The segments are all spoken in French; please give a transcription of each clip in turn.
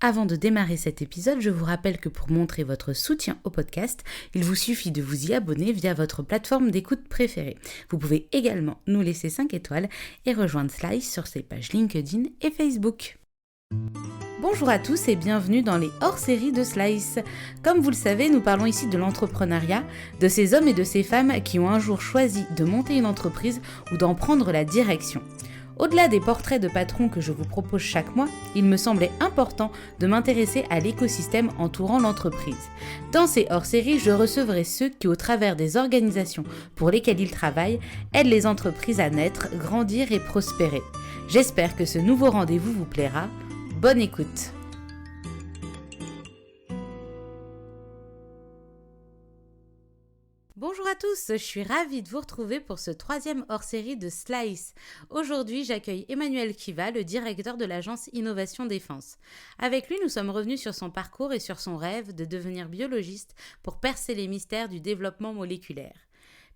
Avant de démarrer cet épisode, je vous rappelle que pour montrer votre soutien au podcast, il vous suffit de vous y abonner via votre plateforme d'écoute préférée. Vous pouvez également nous laisser 5 étoiles et rejoindre Slice sur ses pages LinkedIn et Facebook. Bonjour à tous et bienvenue dans les hors-séries de Slice. Comme vous le savez, nous parlons ici de l'entrepreneuriat, de ces hommes et de ces femmes qui ont un jour choisi de monter une entreprise ou d'en prendre la direction. Au-delà des portraits de patrons que je vous propose chaque mois, il me semblait important de m'intéresser à l'écosystème entourant l'entreprise. Dans ces hors-séries, je recevrai ceux qui, au travers des organisations pour lesquelles ils travaillent, aident les entreprises à naître, grandir et prospérer. J'espère que ce nouveau rendez-vous vous plaira. Bonne écoute! Bonjour à tous, je suis ravie de vous retrouver pour ce troisième hors-série de Slice. Aujourd'hui, j'accueille Emmanuel Kiva, le directeur de l'agence Innovation Défense. Avec lui, nous sommes revenus sur son parcours et sur son rêve de devenir biologiste pour percer les mystères du développement moléculaire.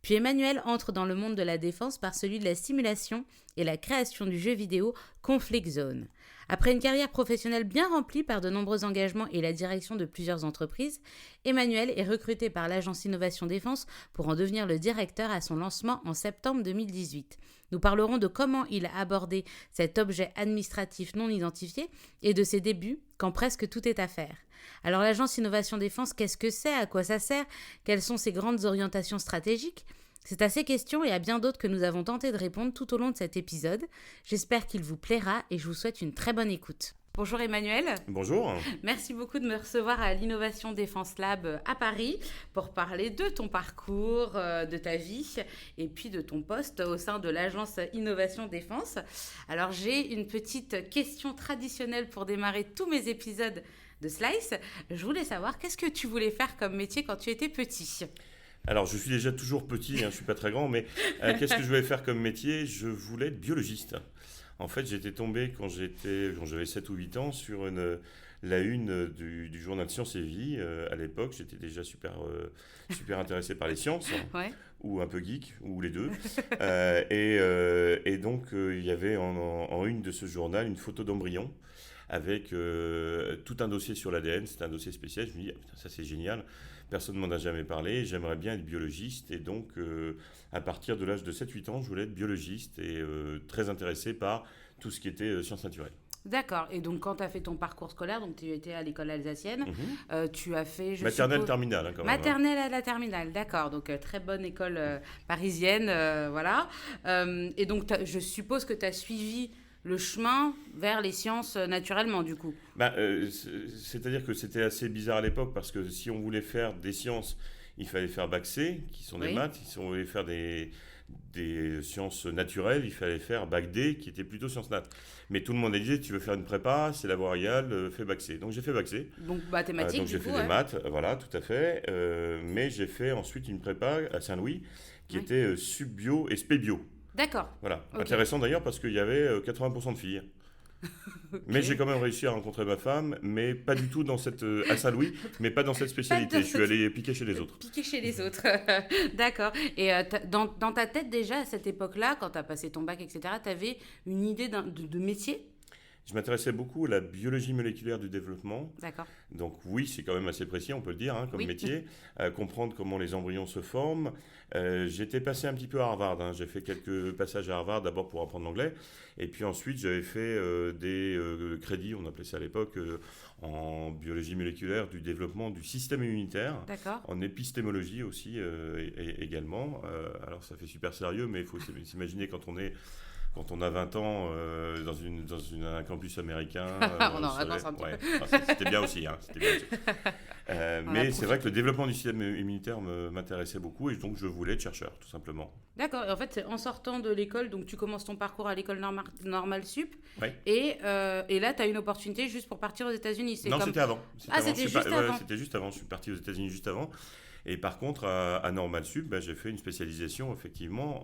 Puis Emmanuel entre dans le monde de la défense par celui de la simulation et la création du jeu vidéo Conflict Zone. Après une carrière professionnelle bien remplie par de nombreux engagements et la direction de plusieurs entreprises, Emmanuel est recruté par l'agence Innovation Défense pour en devenir le directeur à son lancement en septembre 2018. Nous parlerons de comment il a abordé cet objet administratif non identifié et de ses débuts quand presque tout est à faire. Alors l'agence Innovation Défense, qu'est-ce que c'est? À quoi ça sert? Quelles sont ses grandes orientations stratégiques? C'est à ces questions et à bien d'autres que nous avons tenté de répondre tout au long de cet épisode. J'espère qu'il vous plaira et je vous souhaite une très bonne écoute. Bonjour Emmanuel. Bonjour. Merci beaucoup de me recevoir à l'Innovation Défense Lab à Paris pour parler de ton parcours, de ta vie et puis de ton poste au sein de l'agence Innovation Défense. Alors j'ai une petite question traditionnelle pour démarrer tous mes épisodes de Slice. Je voulais savoir qu'est-ce que tu voulais faire comme métier quand tu étais petit? Alors, je suis déjà toujours petit, je ne suis pas très grand, mais qu'est-ce que je voulais faire comme métier? Je voulais être biologiste. En fait, j'étais tombé quand j'avais 7 ou 8 ans sur la une du journal Science et Vie. À l'époque, j'étais déjà super intéressé par les sciences, Ouais. ou un peu geek, ou les deux. Et donc, il y avait en une de ce journal une photo d'embryon avec tout un dossier sur l'ADN. C'était un dossier spécial. Je me dis, ah, putain, ça c'est génial. Personne ne m'en a jamais parlé. J'aimerais bien être biologiste. Et donc, à partir de l'âge de 7-8 ans, je voulais être biologiste et très intéressé par tout ce qui était sciences naturelles. D'accord. Et donc, quand tu as fait ton parcours scolaire, donc tu étais à l'école alsacienne, tu as fait... Maternelle, terminale, quand même. Maternelle à la terminale, d'accord. Donc, très bonne école parisienne, voilà. Et donc, je suppose que tu as suivi le chemin vers les sciences naturellement, du coup. C'est-à-dire que c'était assez bizarre à l'époque parce que si on voulait faire des sciences, il fallait faire bac C, qui sont des maths. Si on voulait faire des sciences naturelles, il fallait faire bac D, qui était plutôt sciences nat. Mais tout le monde disait, tu veux faire une prépa, c'est la voie royale, fais bac C. Donc j'ai fait bac C. Donc mathématiques, donc j'ai fait des maths, voilà, tout à fait. Mais j'ai fait ensuite une prépa à Saint-Louis, qui était sub-bio et spé-bio. D'accord. Voilà. Okay. Intéressant d'ailleurs parce qu'il y avait 80% de filles. Okay. Mais j'ai quand même réussi à rencontrer ma femme, mais pas du tout à Saint-Louis, mais pas dans cette spécialité. Je suis allé piquer chez les autres. Piquer chez les autres. D'accord. Et dans ta tête déjà, à cette époque-là, quand tu as passé ton bac, etc., tu avais une idée de métier? Je m'intéressais beaucoup à la biologie moléculaire du développement. D'accord. Donc oui, c'est quand même assez précis, on peut le dire, comme métier. Comprendre comment les embryons se forment. J'étais passé un petit peu à Harvard. J'ai fait quelques passages à Harvard, d'abord pour apprendre l'anglais. Et puis ensuite, j'avais fait des crédits, on appelait ça à l'époque, en biologie moléculaire du développement du système immunitaire. D'accord. En épistémologie aussi également. Alors ça fait super sérieux, mais il faut s'imaginer quand on a 20 ans dans un campus américain. On en avance un petit peu. C'était bien aussi. Mais c'est vrai que le développement du système immunitaire m'intéressait beaucoup et donc je voulais être chercheur, tout simplement. D'accord. Et en fait, c'est en sortant de l'école, donc tu commences ton parcours à l'école normale sup. Oui. Et là, tu as une opportunité juste pour partir aux États-Unis. Non, c'était avant. C'était juste avant. C'était juste avant. Je suis parti aux États-Unis juste avant. Et par contre, à Normal Sup, j'ai fait une spécialisation effectivement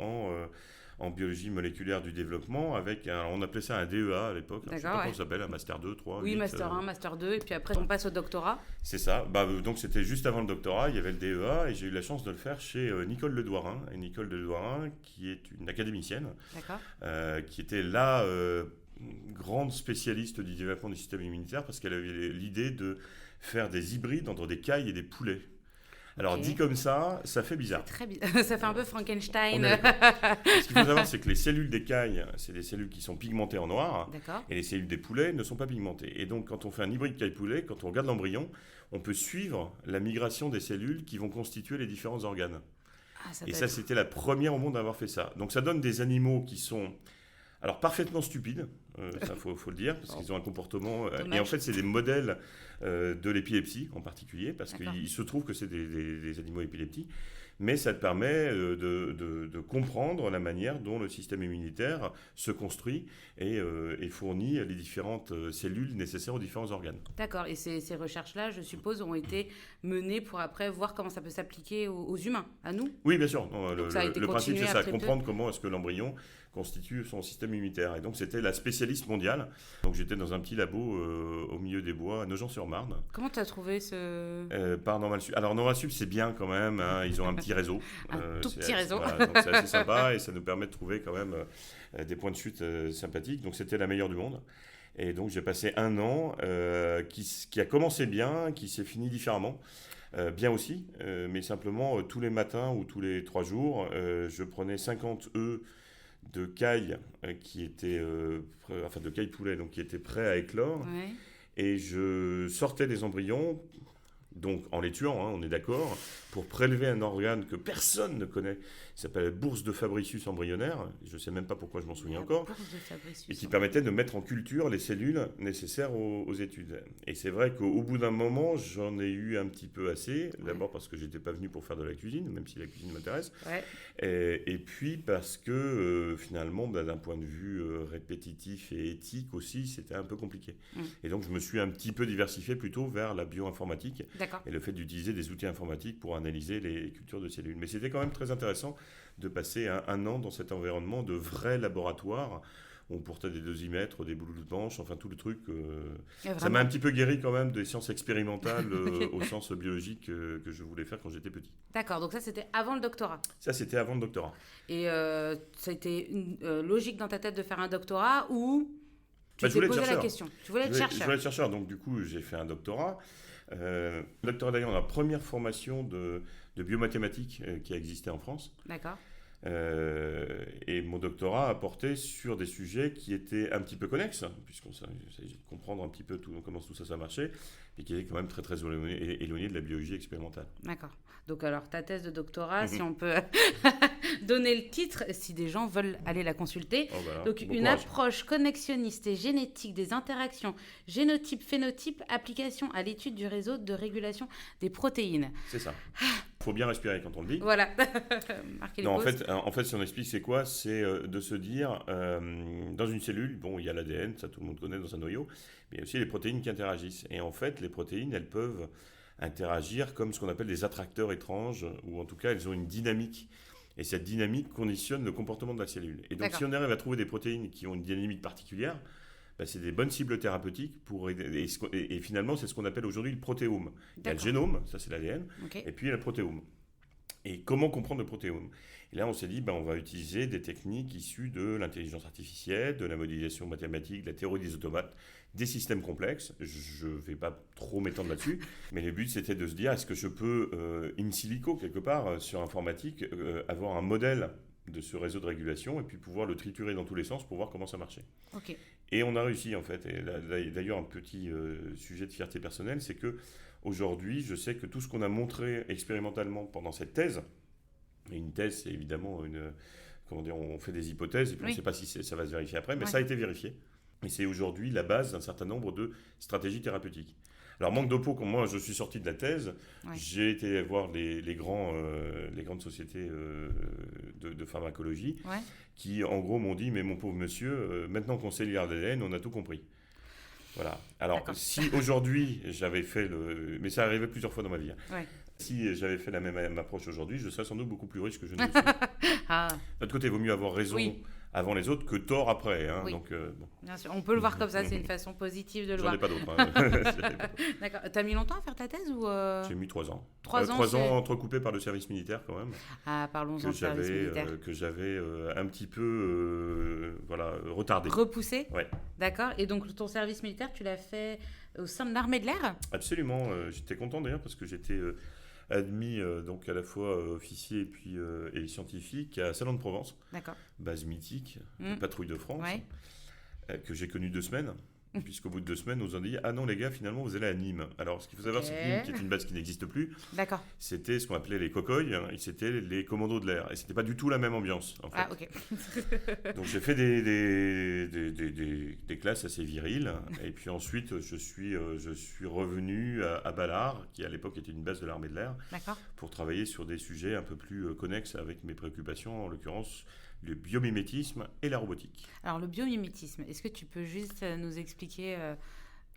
en biologie moléculaire du développement on appelait ça un DEA à l'époque. Je ne sais pas comment ça s'appelle, un Master 2, 3, Oui, 8, Master 1, Master 2, et puis après on passe au doctorat. C'est ça. Donc c'était juste avant le doctorat, il y avait le DEA et j'ai eu la chance de le faire chez Nicole Ledouarin. Et Nicole Ledouarin, qui est une académicienne, qui était là grande spécialiste du développement du système immunitaire parce qu'elle avait l'idée de faire des hybrides entre des cailles et des poulets. Alors, dit comme ça fait bizarre. C'est très bizarre. Ça fait un peu Frankenstein. Ce qu'il faut savoir, c'est que les cellules des cailles, c'est des cellules qui sont pigmentées en noir. D'accord. Et les cellules des poulets ne sont pas pigmentées. Et donc, quand on fait un hybride caille-poulet, quand on regarde l'embryon, on peut suivre la migration des cellules qui vont constituer les différents organes. Et ça, c'était la première au monde à avoir fait ça. Donc, ça donne des animaux qui sont... Alors, parfaitement stupides, ça faut le dire, parce qu'ils ont un comportement... et en fait, c'est des modèles de l'épilepsie, en particulier, parce qu'il se trouve que c'est des animaux épileptiques, mais ça te permet de comprendre la manière dont le système immunitaire se construit et fournit les différentes cellules nécessaires aux différents organes. D'accord, et ces recherches-là, je suppose, ont été menées pour après voir comment ça peut s'appliquer aux humains, à nous? Oui, bien sûr. Non, le principe, c'est ça, comprendre comment est-ce que l'embryon constitue son système immunitaire. Et donc, c'était la spécialiste mondiale. Donc, j'étais dans un petit labo au milieu des bois, à Nogent-sur-Marne. Comment tu as trouvé ce... Par Normalsup. Alors, Normalsup, c'est bien quand même. Hein, ils ont un petit réseau. Un tout petit réseau. Voilà, donc, c'est assez sympa et ça nous permet de trouver quand même des points de chute sympathiques. Donc, c'était la meilleure du monde. Et donc, j'ai passé un an qui a commencé bien, qui s'est fini différemment. Bien aussi, mais simplement tous les matins ou tous les 3 jours, je prenais 50 œufs de caille qui étaient, de caille poulet, donc qui étaient prêts à éclore, et je sortais des embryons, donc en les tuant, hein, on est d'accord, pour prélever un organe que personne ne connaît, qui s'appelle bourse de Fabricius embryonnaire, je ne sais même pas pourquoi je m'en souviens encore, et qui permettait de mettre en culture les cellules nécessaires aux études. Et c'est vrai qu'au bout d'un moment, j'en ai eu un petit peu assez, d'abord parce que je n'étais pas venu pour faire de la cuisine, même si la cuisine m'intéresse, et puis parce que finalement, d'un point de vue répétitif et éthique aussi, c'était un peu compliqué. Et donc je me suis un petit peu diversifié plutôt vers la bioinformatique et le fait d'utiliser des outils informatiques pour analyser les cultures de cellules. Mais c'était quand même très intéressant de passer un an dans cet environnement de vrai laboratoire. On portait des dosimètres, des blouses blanches, enfin tout le truc. Ça m'a un petit peu guéri quand même des sciences expérimentales au sens biologique que je voulais faire quand j'étais petit. D'accord, donc ça c'était avant le doctorat. Ça c'était avant le doctorat. Et ça a été logique dans ta tête de faire un doctorat ou tu t'es posé la question? Tu voulais être chercheur. Je voulais être chercheur, donc du coup j'ai fait un doctorat. Doctorat d'ailleurs, la première formation de biomathématiques qui a existé en France. D'accord. Et mon doctorat a porté sur des sujets qui étaient un petit peu connexes, puisqu'on s'agit de comprendre un petit peu comment tout ça marchait, et qui étaient quand même très très éloignés de la biologie expérimentale. D'accord. Donc alors ta thèse de doctorat, si on peut donner le titre, si des gens veulent aller la consulter. Oh, voilà. Donc une approche connexionniste et génétique des interactions génotype-phénotype, application à l'étude du réseau de régulation des protéines. C'est ça. Il faut bien respirer quand on le dit. Voilà. Marquez les pauses. En fait, si on explique, c'est quoi? C'est de se dire, dans une cellule, bon, il y a l'ADN, ça tout le monde connaît dans un noyau, mais il y a aussi les protéines qui interagissent. Et en fait, les protéines, elles peuvent interagir comme ce qu'on appelle des attracteurs étranges, ou en tout cas, elles ont une dynamique. Et cette dynamique conditionne le comportement de la cellule. Et donc, si on arrive à trouver des protéines qui ont une dynamique particulière, c'est des bonnes cibles thérapeutiques pour aider. Et finalement, c'est ce qu'on appelle aujourd'hui le protéome. Il y a le génome, ça c'est l'ADN, et puis il y a le protéome. Et comment comprendre le protéome? Et là, on s'est dit, on va utiliser des techniques issues de l'intelligence artificielle, de la modélisation mathématique, de la théorie des automates, des systèmes complexes. Je ne vais pas trop m'étendre là-dessus, mais le but, c'était de se dire, est-ce que je peux, in silico, quelque part, sur informatique, avoir un modèle de ce réseau de régulation et puis pouvoir le triturer dans tous les sens pour voir comment ça marchait. Et on a réussi, en fait. Et d'ailleurs, un petit sujet de fierté personnelle, c'est que aujourd'hui, je sais que tout ce qu'on a montré expérimentalement pendant cette thèse, et une thèse, c'est évidemment on fait des hypothèses, et puis on ne sait pas si ça va se vérifier après, mais ça a été vérifié. Et c'est aujourd'hui la base d'un certain nombre de stratégies thérapeutiques. Alors, manque de peau, quand moi je suis sorti de la thèse, j'ai été voir les grandes sociétés de pharmacologie qui, en gros, m'ont dit, mais mon pauvre monsieur, maintenant qu'on sait lire l'ADN, on a tout compris. Voilà. Alors, si aujourd'hui j'avais fait mais ça arrivait plusieurs fois dans ma vie. Si j'avais fait la même approche aujourd'hui, je serais sans doute beaucoup plus riche que je ne le suis. D'autre côté, il vaut mieux avoir raison avant les autres que tort après. Hein, donc, bon. Bien sûr, on peut le voir comme ça, c'est une façon positive de le voir. J'en ai pas d'autres. Hein. D'accord. T'as mis longtemps à faire ta thèse ou J'ai mis 3 ans. 3 ans, 3 ans entrecoupés par le service militaire quand même, Ah, parlons-en de service militaire. que j'avais un petit peu retardé. Repoussé? Ouais, D'accord. Et donc, ton service militaire, tu l'as fait au sein de l'armée de l'air? absolument. J'étais content d'ailleurs parce que j'étais admis donc à la fois officier et scientifique à Salon-de-Provence, D'accord. base mythique, Mm. patrouille de France, Ouais. que j'ai connu 2 semaines. Puisqu'au bout de 2 semaines, on nous a dit ah non les gars, finalement vous allez à Nîmes. Alors ce qu'il faut savoir, c'est que Nîmes, qui est une base qui n'existe plus, D'accord. c'était ce qu'on appelait les cocoys, hein, et c'était les commandos de l'air. Et c'était pas du tout la même ambiance en fait. Ah, ok. Donc j'ai fait des classes assez viriles. Et puis ensuite, je suis revenu à Ballard, qui à l'époque était une base de l'armée de l'air, D'accord. pour travailler sur des sujets un peu plus connexes avec mes préoccupations, en l'occurrence le biomimétisme et la robotique. Alors, le biomimétisme, est-ce que tu peux juste nous expliquer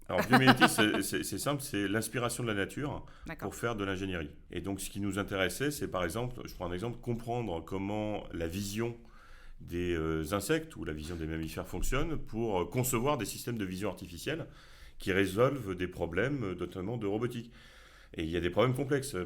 Alors, biomimétisme, c'est simple, c'est l'inspiration de la nature D'accord. pour faire de l'ingénierie. Et donc, ce qui nous intéressait, c'est par exemple, je prends un exemple, comprendre comment la vision des insectes ou la vision des mammifères fonctionne pour concevoir des systèmes de vision artificielle qui résolvent des problèmes, notamment de robotique. Et il y a des problèmes complexes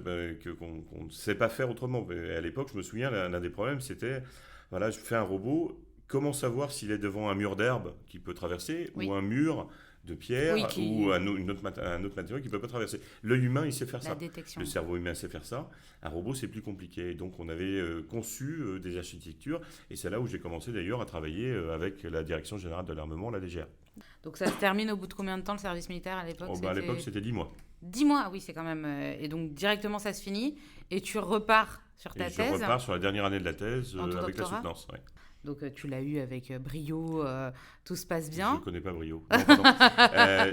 qu'on ne sait pas faire autrement. Et à l'époque, je me souviens, l'un des problèmes, c'était, voilà, je fais un robot, comment savoir s'il est devant un mur d'herbe qu'il peut traverser Oui. ou un mur de pierre Oui, ou un autre matériau qu'il ne peut pas traverser. L'œil humain, il sait faire la ça. détection? Le cerveau humain sait faire ça. Un robot, c'est plus compliqué. Donc, on avait conçu des architectures. Et c'est là où j'ai commencé d'ailleurs à travailler avec la Direction Générale de l'Armement, la DGR. Donc, ça se termine au bout de combien de temps, le service militaire, à l'époque? À l'époque, c'était 10 mois. 10 mois, ah oui, c'est quand même... et donc, directement, ça se finit. Et tu repars sur ta Et je thèse. repars sur la dernière année de la thèse En tout avec la doctorat soutenance. Ouais. Donc, tu l'as eu avec brio, tout se passe Je bien. ne connais pas Brio. Non, pardon.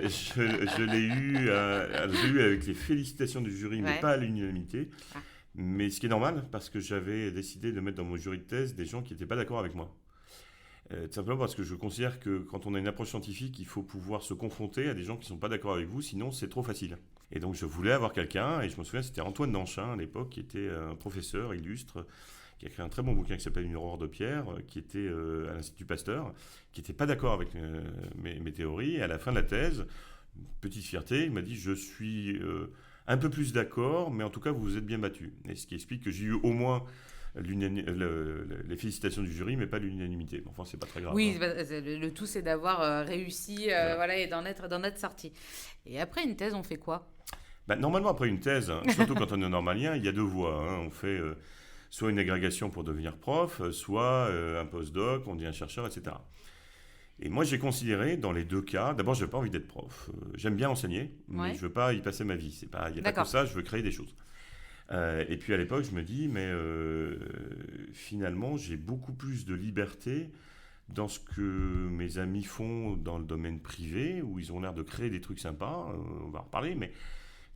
Je l'ai eu avec les félicitations du jury, mais Ouais. pas à l'unanimité. Ah. Mais ce qui est normal, parce que j'avais décidé de mettre dans mon jury de thèse des gens qui n'étaient pas d'accord avec moi. Tout simplement parce que je considère que quand on a une approche scientifique, il faut pouvoir se confronter à des gens qui ne sont pas d'accord avec vous, sinon c'est trop facile. Et donc je voulais avoir quelqu'un, et je me souviens, c'était Antoine Danchin à l'époque, qui était un professeur illustre, qui a écrit un très bon bouquin qui s'appelle Une aurore de pierre, qui était à l'Institut Pasteur, qui n'était pas d'accord avec mes théories. Et à la fin de la thèse, petite fierté, il m'a dit je suis un peu plus d'accord, mais en tout cas vous vous êtes bien battu. Et ce qui explique que j'ai eu au moins les félicitations du jury, mais pas l'unanimité. Enfin, c'est pas très grave. Oui, Hein. le tout, c'est d'avoir réussi voilà, et d'en être sorti. Et après une thèse, on fait quoi? Normalement, après une thèse, hein, surtout quand on est normalien, il y a deux voies. Hein. On fait soit une agrégation pour devenir prof, soit un postdoc, on devient chercheur, etc. Et moi, j'ai considéré, dans les deux cas, d'abord, je n'ai pas envie d'être prof. J'aime bien enseigner, mais Ouais. je ne veux pas y passer ma vie. Il n'y a pas que D'accord. ça, je veux créer des choses. Et puis à l'époque, je me dis, mais finalement, j'ai beaucoup plus de liberté dans ce que mes amis font dans le domaine privé, où ils ont l'air de créer des trucs sympas, on va en reparler, mais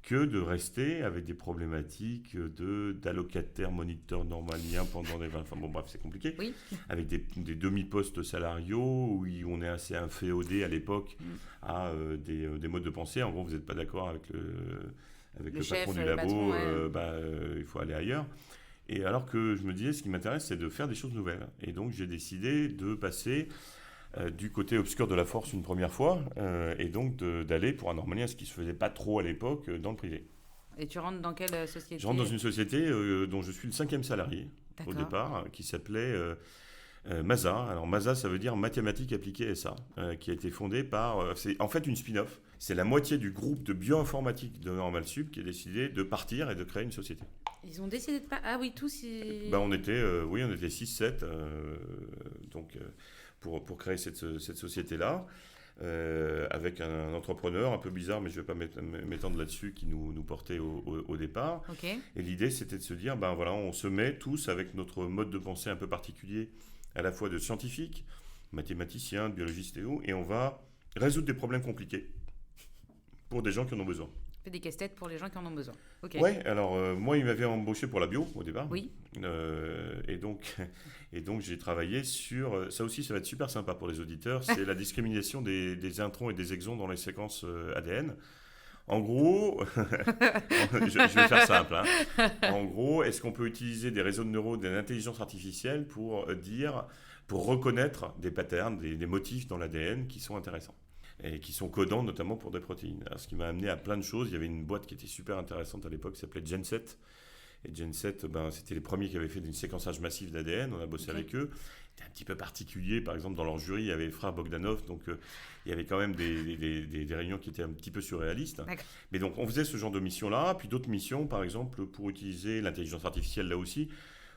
que de rester avec des problématiques d'allocataires, moniteurs normaliens pendant des... Enfin bon, bref, c'est compliqué. Oui. Avec des demi-postes salariaux, où on est assez inféodé à l'époque à des modes de pensée. En gros, vous n'êtes pas d'accord avec le chef, patron du le labo, patron, ouais. il faut aller ailleurs. Et alors que je me disais, ce qui m'intéresse, c'est de faire des choses nouvelles. Et donc, j'ai décidé de passer du côté obscur de la force une première fois, et donc d'aller pour un normalien, ce qui ne se faisait pas trop à l'époque, dans le privé. Et tu rentres dans quelle société? Je rentre dans une société dont je suis le 5e salarié au D'accord. départ, qui s'appelait MASA. Alors MASA, ça veut dire Mathématiques appliquées SA, qui a été fondée par... c'est en fait une spin-off. C'est la moitié du groupe de bioinformatique de Normal Sup qui a décidé de partir et de créer une société. Ils ont décidé de pas... Ah oui, tous... On était 6-7 pour créer cette société-là, avec un entrepreneur un peu bizarre, mais je ne vais pas m'étendre là-dessus, qui nous portait au départ. Ok. Et l'idée, c'était de se dire, on se met tous avec notre mode de pensée un peu particulier, à la fois de scientifiques, mathématiciens, biologistes et on va résoudre des problèmes compliqués pour des gens qui en ont besoin. Fais des casse-têtes pour les gens qui en ont besoin. Ok. Ouais, alors moi, il m'avait embauché pour la bio au départ. Oui. Et donc j'ai travaillé sur... Ça aussi, ça va être super sympa pour les auditeurs. C'est la discrimination des introns et des exons dans les séquences ADN. En gros, je vais faire simple. Hein. En gros, est-ce qu'on peut utiliser des réseaux de neurones, de l'intelligence artificielle pour reconnaître des patterns, des motifs dans l'ADN qui sont intéressants. et qui sont codants notamment pour des protéines. Alors, ce qui m'a amené à plein de choses. Il y avait une boîte qui était super intéressante à l'époque qui s'appelait Genset. Et Genset, c'était les premiers qui avaient fait du séquençage massif d'ADN. On a bossé avec eux. C'était un petit peu particulier. Par exemple, dans leur jury, il y avait les frères Bogdanov. Donc, il y avait quand même des réunions qui étaient un petit peu surréalistes. D'accord. Mais donc, on faisait ce genre de missions-là. Puis d'autres missions, par exemple, pour utiliser l'intelligence artificielle là aussi,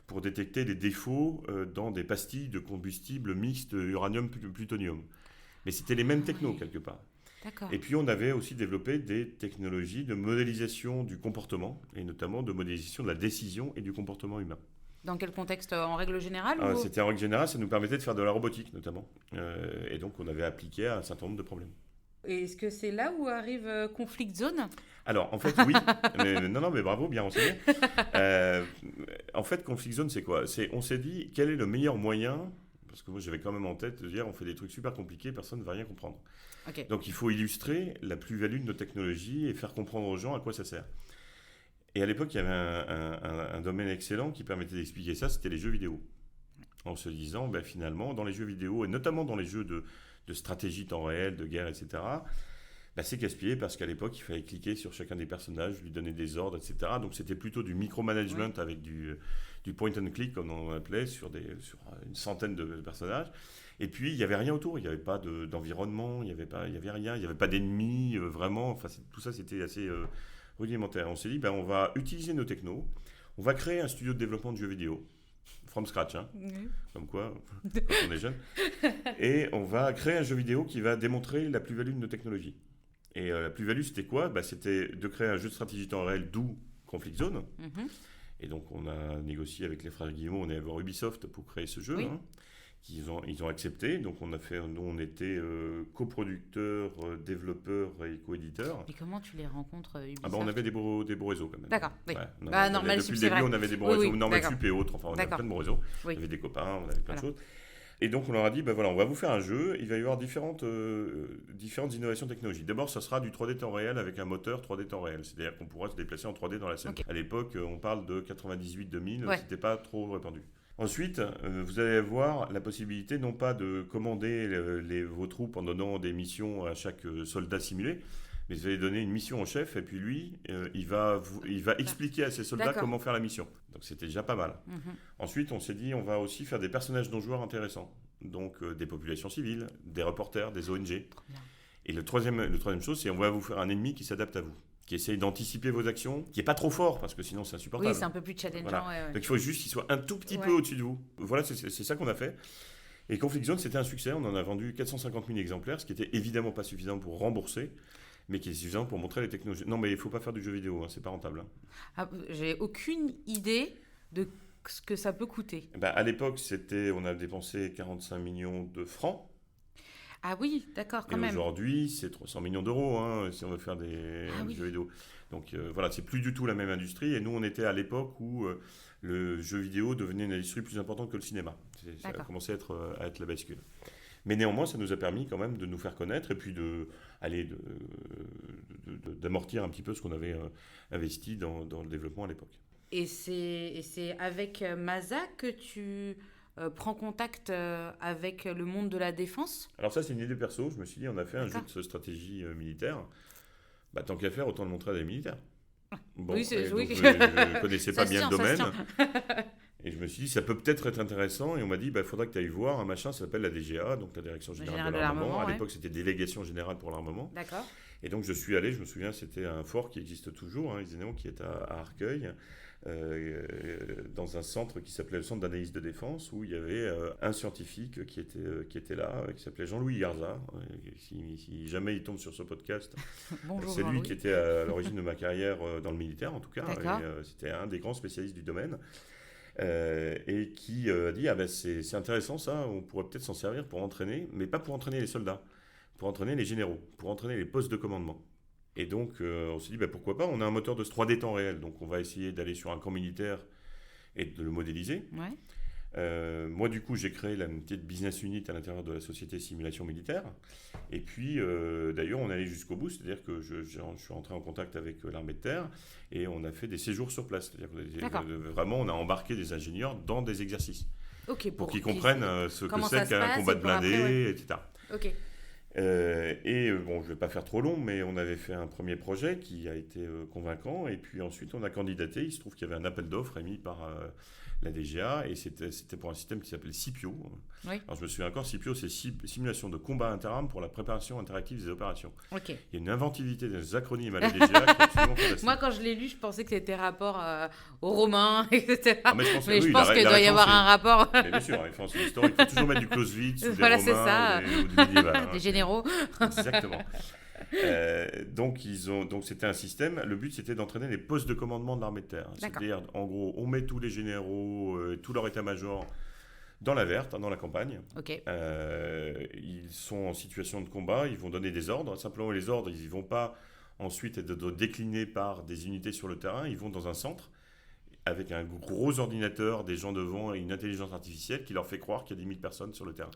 pour détecter des défauts dans des pastilles de combustible mixte uranium-plutonium. Mais c'était les mêmes technos, quelque part. D'accord. Et puis, on avait aussi développé des technologies de modélisation du comportement, et notamment de modélisation de la décision et du comportement humain. Dans quel contexte? En règle générale C'était en règle générale, ça nous permettait de faire de la robotique, notamment. Et donc, on avait appliqué à un certain nombre de problèmes. Et est-ce que c'est là où arrive Conflict Zone? Alors, en fait, oui. mais bravo, bien renseigné. En fait, Conflict Zone, c'est quoi? On s'est dit, quel est le meilleur moyen? Parce que moi, j'avais quand même en tête de dire, on fait des trucs super compliqués, personne ne va rien comprendre. Okay. Donc, il faut illustrer la plus-value de nos technologies et faire comprendre aux gens à quoi ça sert. Et à l'époque, il y avait un domaine excellent qui permettait d'expliquer ça, c'était les jeux vidéo. En se disant, finalement, dans les jeux vidéo, et notamment dans les jeux de stratégie temps réel, de guerre, etc., c'est gaspillé parce qu'à l'époque, il fallait cliquer sur chacun des personnages, lui donner des ordres, etc. Donc, c'était plutôt du micromanagement avec du point and click, comme on appelait, sur une centaine de personnages. Et puis, il n'y avait rien autour. Il n'y avait pas d'environnement, il n'y avait rien, il n'y avait pas d'ennemis, vraiment. Enfin, tout ça, c'était assez rudimentaire. On s'est dit, on va utiliser nos technos, on va créer un studio de développement de jeux vidéo. From scratch, comme quoi, quand on est jeune. Et on va créer un jeu vidéo qui va démontrer la plus-value de nos technologies. Et la plus-value, c'était quoi? C'était de créer un jeu de stratégie temps réel, d'où Conflict Zone. Mm-hmm. Et donc, on a négocié avec les frères Guillemot, on est allé voir Ubisoft pour créer ce jeu. Oui. Ils ont accepté. Donc, nous, on était coproducteurs, développeurs et co-éditeurs. Et comment tu les rencontres, Ubisoft? On avait des beaux réseaux quand même. D'accord, oui. Ouais, Normal depuis le début, on avait des bons réseaux. Normal Sup et autres. Enfin, on avait plein de bons réseaux. Oui. On avait des copains, on avait plein de choses. Et donc, on leur a dit, on va vous faire un jeu. Il va y avoir différentes innovations technologiques. D'abord, ça sera du 3D temps réel avec un moteur 3D temps réel. C'est-à-dire qu'on pourra se déplacer en 3D dans la scène. Okay. À l'époque, on parle de 98-2000, c'était pas trop répandu. Ensuite, vous allez avoir la possibilité non pas de commander vos troupes en donnant des missions à chaque soldat simulé, mais vous allez donner une mission au chef et puis lui, il va expliquer à ses soldats comment faire la mission. Donc c'était déjà pas mal. Mm-hmm. Ensuite, on s'est dit, on va aussi faire des personnages non joueurs intéressants. Donc des populations civiles, des reporters, des ONG. Et le troisième chose, c'est on va vous faire un ennemi qui s'adapte à vous, qui essaye d'anticiper vos actions, qui n'est pas trop fort, parce que sinon c'est insupportable. Oui, c'est un peu plus challengeant. Voilà. Ouais. Donc il faut juste qu'il soit un tout petit peu au-dessus de vous. Voilà, c'est ça qu'on a fait. Et Conflict Zone, c'était un succès. On en a vendu 450 000 exemplaires, ce qui n'était évidemment pas suffisant pour rembourser, mais qui est suffisant pour montrer les technologies. Non, mais il ne faut pas faire du jeu vidéo, c'est pas rentable. J'ai aucune idée de ce que ça peut coûter. À l'époque, on a dépensé 45 millions de francs. Ah oui, d'accord, quand même. Et aujourd'hui, c'est 300 millions d'euros si on veut faire des jeux vidéo. Donc c'est plus du tout la même industrie. Et nous, on était à l'époque où le jeu vidéo devenait une industrie plus importante que le cinéma. Ça a commencé à être la bascule. Mais néanmoins, ça nous a permis quand même de nous faire connaître et puis d'amortir un petit peu ce qu'on avait investi dans le développement à l'époque. Et c'est avec Masa que tu prends contact avec le monde de la défense? Alors ça, c'est une idée perso. Je me suis dit, on a fait un jeu de stratégie militaire. Tant qu'à faire, autant le montrer à des militaires. Bon, oui, c'est oui. Je ne connaissais pas bien le domaine. Et je me suis dit, ça peut peut-être être intéressant. Et on m'a dit, il faudra que tu ailles voir un machin, ça s'appelle la DGA, donc la Direction Générale de l'Armement. À l'époque, c'était Délégation Générale pour l'Armement. D'accord. Et donc, je suis allé, je me souviens, c'était un fort qui existe toujours, Isénéon, qui est à Arcueil, dans un centre qui s'appelait le Centre d'analyse de défense, où il y avait un scientifique qui était là, qui s'appelait Jean-Louis Garza. Si jamais il tombe sur ce podcast, c'est lui qui était à l'origine de ma carrière dans le militaire, en tout cas. Et, c'était un des grands spécialistes du domaine. Et qui a dit c'est intéressant ça, on pourrait peut-être s'en servir pour entraîner, mais pas pour entraîner les soldats, pour entraîner les généraux, pour entraîner les postes de commandement. Et donc on s'est dit pourquoi pas, on a un moteur de 3D temps réel, donc on va essayer d'aller sur un camp militaire et de le modéliser. Moi du coup j'ai créé une petite business unit à l'intérieur de la société Simulation Militaire, et puis d'ailleurs on est allé jusqu'au bout, c'est-à-dire que je suis rentré en contact avec l'armée de terre et on a fait des séjours sur place, c'est-à-dire vraiment on a embarqué des ingénieurs dans des exercices pour qu'ils comprennent ce que c'est qu'un combat de blindés, etc. Bon, je ne vais pas faire trop long, mais on avait fait un premier projet qui a été convaincant. Et puis ensuite, on a candidaté. Il se trouve qu'il y avait un appel d'offres émis par la DGA. Et c'était pour un système qui s'appelait CIPIO. Oui. Alors, je me souviens encore, CIPIO, c'est Simulation de combat interarmes pour la préparation interactive des opérations. Ok. Il y a une inventivité des acronymes à la DGA qui est absolument fantastique. Moi, quand je l'ai lu, je pensais que c'était rapport aux Romains, etc. Ah, mais je pense, Mais je pense qu'il doit y avoir un rapport. Mais bien sûr, la référence historique, il faut toujours mettre du clause-vide sous Voilà, les c'est Romains ça. ou du médiéval. Hein. Des généraux. Exactement. Donc c'était un système. Le but c'était d'entraîner les postes de commandement de l'armée de terre. D'accord. C'est-à-dire, en gros, on met tous les généraux, tout leur état-major dans la verte, dans la campagne. Ok. Ils sont en situation de combat, ils vont donner des ordres. Simplement, les ordres, ils ne vont pas ensuite être déclinés par des unités sur le terrain. Ils vont dans un centre avec un gros ordinateur, des gens devant et une intelligence artificielle qui leur fait croire qu'il y a 10 000 personnes sur le terrain.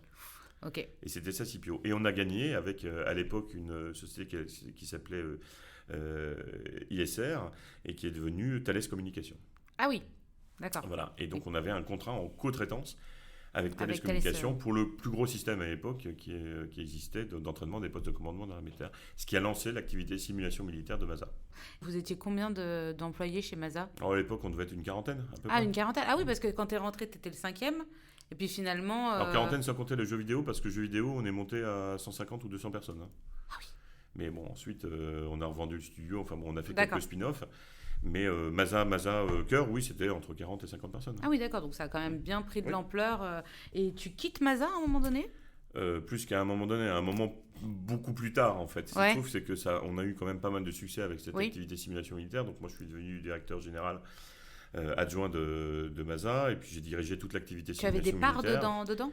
Ok. Et c'était ça, CIPIO. Et on a gagné avec, à l'époque, une société qui s'appelait ISR et qui est devenue Thales Communication. Ah oui. D'accord. Voilà. Et donc, on avait un contrat en co-traitance avec Thales Avec Communication Thales, pour le plus gros système à l'époque qui existait d'entraînement des postes de commandement de l'armée de terre. Ce qui a lancé l'activité simulation militaire de MASA. Vous étiez combien d'employés chez MASA? Alors, à l'époque, on devait être une quarantaine, à peu Ah, près. une quarantaine. Ah oui, parce que quand tu es rentré, tu étais le 5e. Et puis finalement. Alors, quarantaine sans compter le jeu vidéo, parce que jeu vidéo, on est monté à 150 ou 200 personnes. Hein. Ah oui. Mais bon, ensuite, on a revendu le studio, enfin bon, on a fait D'accord. quelques spin-offs. Mais Masa Cœur, oui, c'était entre 40 et 50 personnes. Ah oui, d'accord. Donc ça a quand même bien pris de Oui. l'ampleur. Et tu quittes MASA à un moment donné? Plus qu'à un moment donné, à un moment beaucoup plus tard, en fait. Ce Ouais. que je trouve, c'est que ça, on a eu quand même pas mal de succès avec cette Oui. activité simulation militaire. Donc moi, je suis devenu directeur général adjoint de Masa, et puis j'ai dirigé toute l'activité Tu avais simulation des parts militaire. dedans?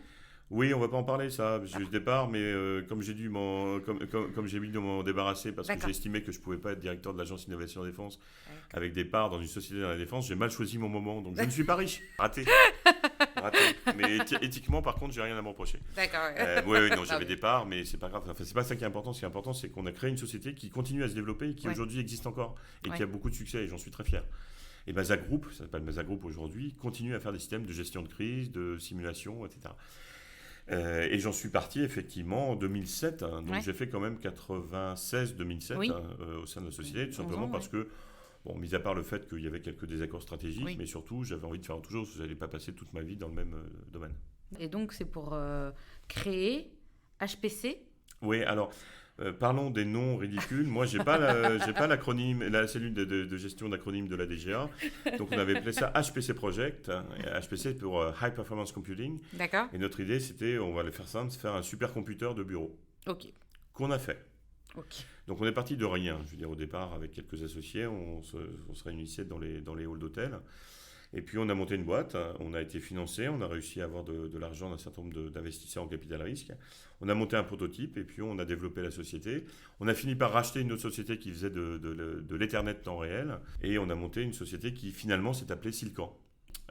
Oui, on va pas en parler, ça. J'ai eu des parts, mais comme j'ai dû comme j'ai dû m'en débarrasser parce que D'accord. j'ai estimé que je pouvais pas être directeur de l'agence Innovation Défense D'accord. avec des parts dans une société dans la défense, j'ai mal choisi mon moment, donc je ne suis pas riche. Raté. Raté. Mais éthiquement, par contre, j'ai rien à me reprocher. D'accord. Oui, non, j'avais des parts, mais c'est pas grave. Enfin, c'est pas ça qui est important. Ce qui est important, c'est qu'on a créé une société qui continue à se développer et qui Ouais. aujourd'hui existe encore et Ouais. qui a beaucoup de succès, et j'en suis très fier. Et Masa Group, ça s'appelle Masa Group aujourd'hui, continue à faire des systèmes de gestion de crise, de simulation, etc. Et j'en suis parti effectivement en 2007, hein, donc Ouais. j'ai fait quand même 96-2007 Oui. au sein de la société, tout 11 simplement ans, parce que, bon, mis à part le fait qu'il y avait quelques désaccords stratégiques, Oui. mais surtout j'avais envie de faire autre chose, je n'allais pas passer toute ma vie dans le même domaine. Et donc c'est pour créer HPC. Oui, alors parlons des noms ridicules. Moi, j'ai pas l'acronyme, la cellule de gestion d'acronyme de la DGA. Donc, on avait appelé ça HPC Project. Hein, et HPC pour High Performance Computing. D'accord. Et notre idée, c'était, on va le faire simple, faire un supercomputer de bureau Ok. qu'on a fait. Ok. Donc, on est parti de rien. Je veux dire, au départ, avec quelques associés, on se réunissait dans les halls d'hôtel. Et puis, on a monté une boîte, on a été financé, on a réussi à avoir de l'argent d'un certain nombre d'investisseurs en capital risque. On a monté un prototype et puis on a développé la société. On a fini par racheter une autre société qui faisait de l'Ethernet temps réel. Et on a monté une société qui finalement s'est appelée Silcan.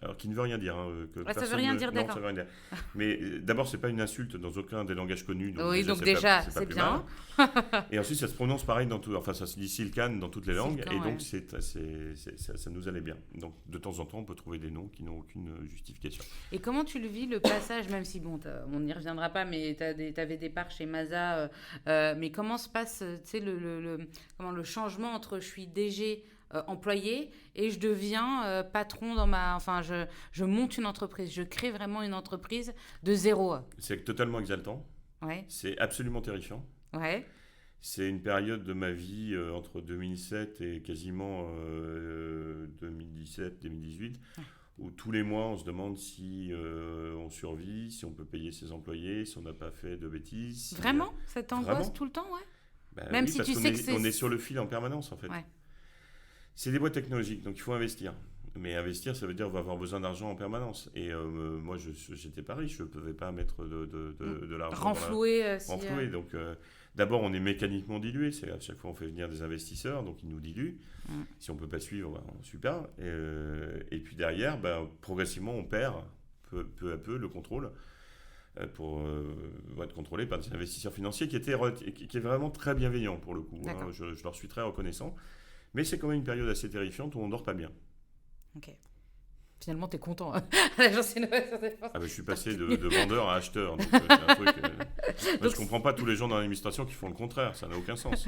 Alors, qui ne veut rien dire. Hein, que Ouais, ça personne veut rien ne- dire, non, d'accord. ça veut rien dire. Mais d'abord, c'est pas une insulte dans aucun des langages connus. Oui, donc c'est déjà, pas c'est plus bien. mal. Et ensuite, ça se prononce pareil dans tout. Enfin, ça se dit Silcan dans toutes les langues. Silcan, Et donc, ouais. ça nous allait bien. Donc, de temps en temps, on peut trouver des noms qui n'ont aucune justification. Et comment tu le vis, le passage, même si, bon, on n'y reviendra pas, mais tu avais des parts chez Masa, mais comment se passe, tu sais, le changement entre je suis DG employé et je deviens patron dans ma... Enfin, je monte une entreprise, je crée vraiment une entreprise de zéro. C'est totalement exaltant. Ouais, C'est absolument terrifiant. ouais, C'est une période de ma vie entre 2007 et quasiment 2017-2018 où tous les mois on se demande si on survit, si on peut payer ses employés, si on n'a pas fait de bêtises. Si, Vraiment? Ça t'angoisse Vraiment tout le temps, ouais? bah Même oui, si parce tu qu'on sais que c'est... on est sur le fil en permanence en fait. Ouais. C'est des boîtes technologiques, donc il faut investir. Mais investir, ça veut dire qu'on va avoir besoin d'argent en permanence. Et moi, j'étais pas riche, je ne pouvais pas mettre de l'argent. Renflouer, Renflouer. Donc, d'abord, on est mécaniquement dilué. C'est à chaque fois, on fait venir des investisseurs, donc ils nous diluent. Si on ne peut pas suivre, bah, on suit pas. Et puis derrière, bah, progressivement, on perd peu à peu le contrôle pour être contrôlé par des investisseurs financiers qui est vraiment très bienveillant pour le coup. Hein. Je leur suis très reconnaissant. Mais c'est quand même une période assez terrifiante où on ne dort pas bien. Ok. Finalement, tu es content à l'Agence Innovation Défense. Ah bah, je suis passé de vendeur à acheteur. Donc, c'est un truc, moi, je comprends pas tous les gens dans l'administration qui font le contraire. Ça n'a aucun sens.